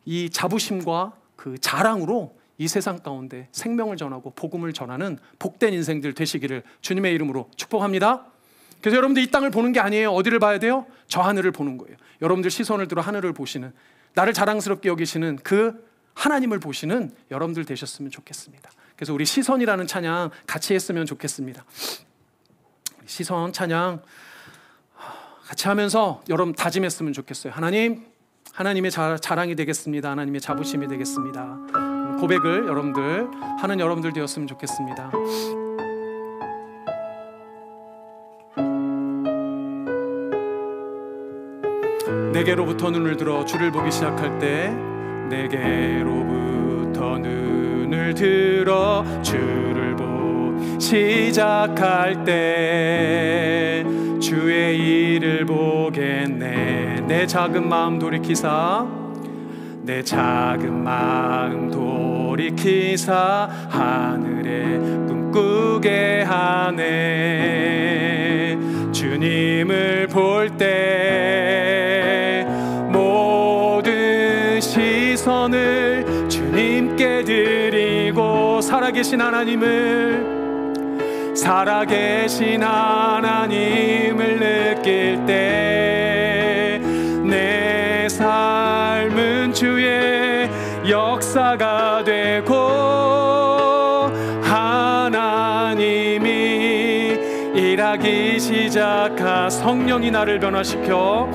이 자부심과 그 자랑으로 이 세상 가운데 생명을 전하고 복음을 전하는 복된 인생들 되시기를 주님의 이름으로 축복합니다. 그래서 여러분들 이 땅을 보는 게 아니에요. 어디를 봐야 돼요? 저 하늘을 보는 거예요. 여러분들 시선을 들어 하늘을 보시는, 나를 자랑스럽게 여기시는 그 하나님을 보시는 여러분들 되셨으면 좋겠습니다. 그래서 우리 시선이라는 찬양 같이 했으면 좋겠습니다. 시선 찬양 같이 하면서 여러분 다짐했으면 좋겠어요. 하나님의 자랑이 되겠습니다. 하나님의 자부심이 되겠습니다. 고백을 여러분들 하는 여러분들 되었으면 좋겠습니다. 내게로부터 눈을 들어 주를 보기 시작할 때, 내게로부터 눈을 들어 주를 보기 시작할 때 주의 일을 보겠네. 내 작은 마음 돌이키사, 내 작은 마음 돌이키사 하늘에 꿈꾸게 하네. 주님을 볼 때 모든 시선을 주님께 드리고, 살아계신 하나님을 느낄 때 내 삶은 주의 역사가 되고, 하나님이 일하기 시작하. 성령이 나를 변화시켜,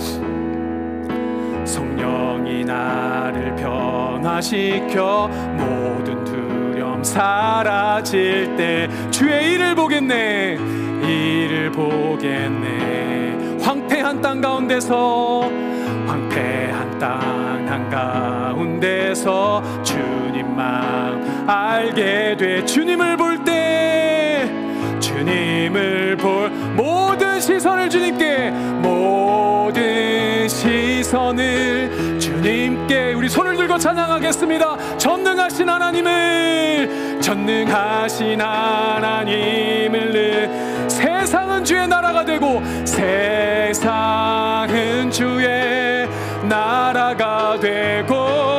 성령이 나를 변화시켜 모든 두려움 사라질 때 주의 일을 보겠네. 일을 보겠네. 황폐한 땅 한가운데서 주님만 알게 돼. 주님을 볼 때, 주님을 볼 모든 시선을 주님께, 모든 시선을 주님께. 우리 손을 들고 찬양하겠습니다. 전능하신 하나님을 세상은 주의 나라가 되고, 세상은 주의 나라가 되고,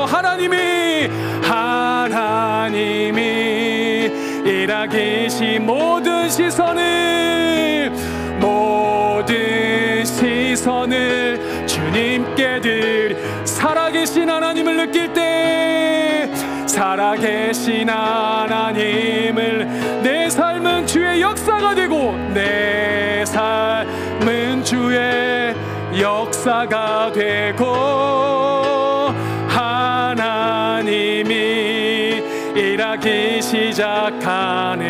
하나님이 일하기 시 모든 시선을 주님께 드리. 살아계신 하나님을 느낄 때, 살아계신 하나님을, 내 삶은 주의 역사가 되고, 내 삶은 주의 역사가 되고, 하나님이 일하기 시작하네.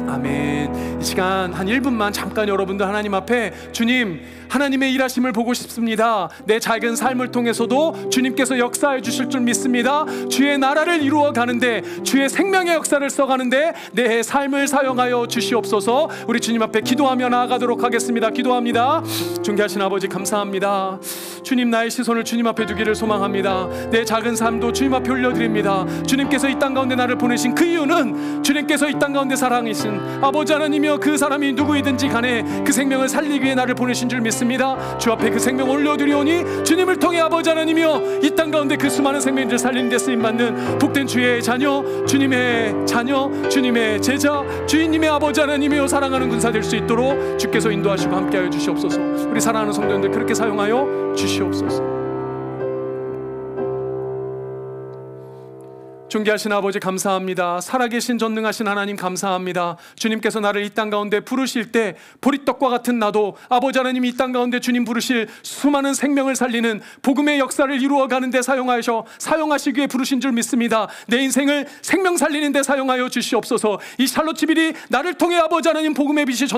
아멘. 이 시간 한 1분만 잠깐 여러분들 하나님 앞에, 주님, 하나님의 일하심을 보고 싶습니다. 내 작은 삶을 통해서도 주님께서 역사해 주실 줄 믿습니다. 주의 나라를 이루어 가는데, 주의 생명의 역사를 써가는데 내 삶을 사용하여 주시옵소서. 우리 주님 앞에 기도하며 나아가도록 하겠습니다. 기도합니다. 존귀하신 아버지, 감사합니다. 주님, 나의 시선을 주님 앞에 두기를 소망합니다. 내 작은 삶도 주님 앞에 올려드립니다. 주님께서 이 땅 가운데 나를 보내신 그 이유는, 주님께서 이 땅 가운데 사랑이신 아버지 하나님이여, 그 사람이 누구이든지 간에 그 생명을 살리기 위해 나를 보내신 줄 믿습니다. 주 앞에 그 생명 올려드리오니, 주님을 통해 아버지 하나님이여, 이 땅 가운데 그 수많은 생명들을 살리는 데 쓰임받는 복된 주의 자녀, 주님의 자녀, 주님의 제자, 주인님의 아버지 하나님이여, 사랑하는 군사 될 수 있도록 주께서 인도하시고 함께하여 주시옵소서. 우리 사랑하는 성도님들 그렇게 사용하여 주시옵소서. 존귀하신 아버지, 감사합니다. 살아계신 전능하신 하나님, 감사합니다. 주님께서 나를 이 땅 가운데 부르실 때, 보리떡과 같은 나도 아버지 하나님이 이 땅 가운데 주님 부르실 수많은 생명을 살리는 복음의 역사를 이루어가는 데 사용하시기 위해 부르신 줄 믿습니다. 내 인생을 생명 살리는 데 사용하여 주시옵소서. 이 샬롯TV이 나를 통해 아버지 하나님 복음의 빛이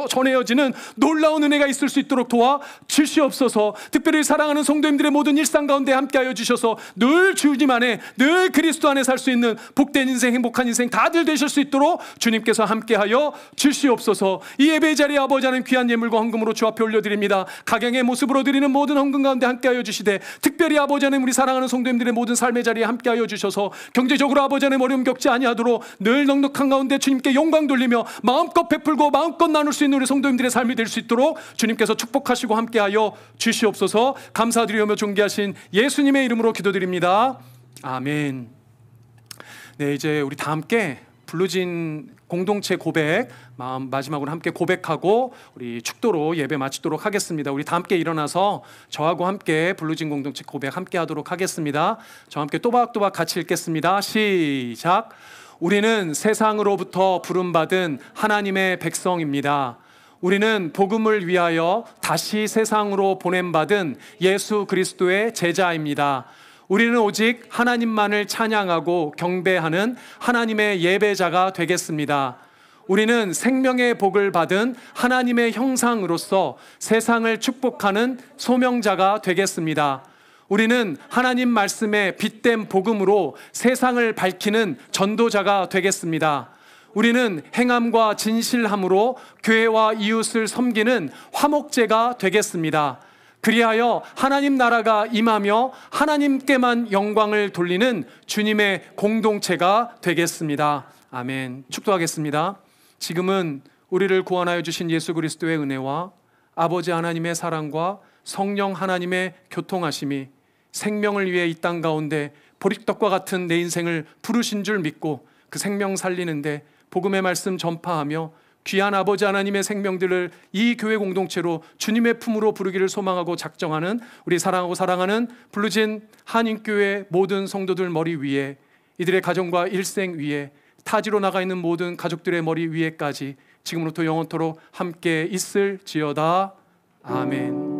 전해지는 놀라운 은혜가 있을 수 있도록 도와 주시옵소서. 특별히 사랑하는 성도님들의 모든 일상 가운데 함께하여 주셔서 늘 주님 안에, 늘 그리스도 안에 살 수 있는 복된 인생, 행복한 인생 다들 되실 수 있도록 주님께서 함께하여 주시옵소서. 이 예배 자리에 아버지 하나님 귀한 예물과 헌금으로 주 앞에 올려드립니다. 각양의 모습으로 드리는 모든 헌금 가운데 함께하여 주시되, 특별히 아버지 하나님 우리 사랑하는 성도님들의 모든 삶의 자리에 함께하여 주셔서 경제적으로 아버지 하나님 어려움 겪지 아니하도록 늘 넉넉한 가운데 주님께 영광 돌리며 마음껏 베풀고 마음껏 나눌 수 있는 우리 성도님들의 삶이 될 수 있도록 주님께서 축복하시고 함께하여 주시옵소서. 감사드리며 존귀하신 예수님의 이름으로 기도드립니다. 아멘. 네, 이제 우리 다 함께 블루진 공동체 고백 마지막으로 함께 고백하고 우리 축도로 예배 마치도록 하겠습니다. 우리 다 함께 일어나서 저하고 함께 블루진 공동체 고백 함께 하도록 하겠습니다. 저와 함께 또박또박 같이 읽겠습니다. 시작. 우리는 세상으로부터 부름받은 하나님의 백성입니다. 우리는 복음을 위하여 다시 세상으로 보냄받은 예수 그리스도의 제자입니다. 우리는 오직 하나님만을 찬양하고 경배하는 하나님의 예배자가 되겠습니다. 우리는 생명의 복을 받은 하나님의 형상으로서 세상을 축복하는 소명자가 되겠습니다. 우리는 하나님 말씀의 빛된 복음으로 세상을 밝히는 전도자가 되겠습니다. 우리는 행함과 진실함으로 교회와 이웃을 섬기는 화목제가 되겠습니다. 그리하여 하나님 나라가 임하며 하나님께만 영광을 돌리는 주님의 공동체가 되겠습니다. 아멘. 축도하겠습니다. 지금은 우리를 구원하여 주신 예수 그리스도의 은혜와 아버지 하나님의 사랑과 성령 하나님의 교통하심이 생명을 위해 이 땅 가운데 보리떡과 같은 내 인생을 부르신 줄 믿고 그 생명 살리는데 복음의 말씀 전파하며 귀한 아버지 하나님의 생명들을 이 교회 공동체로 주님의 품으로 부르기를 소망하고 작정하는 우리 사랑하고 사랑하는 블루진 한인교회 모든 성도들 머리 위에, 이들의 가정과 일생 위에, 타지로 나가 있는 모든 가족들의 머리 위에까지 지금부터 영원토록 함께 있을지어다. 아멘.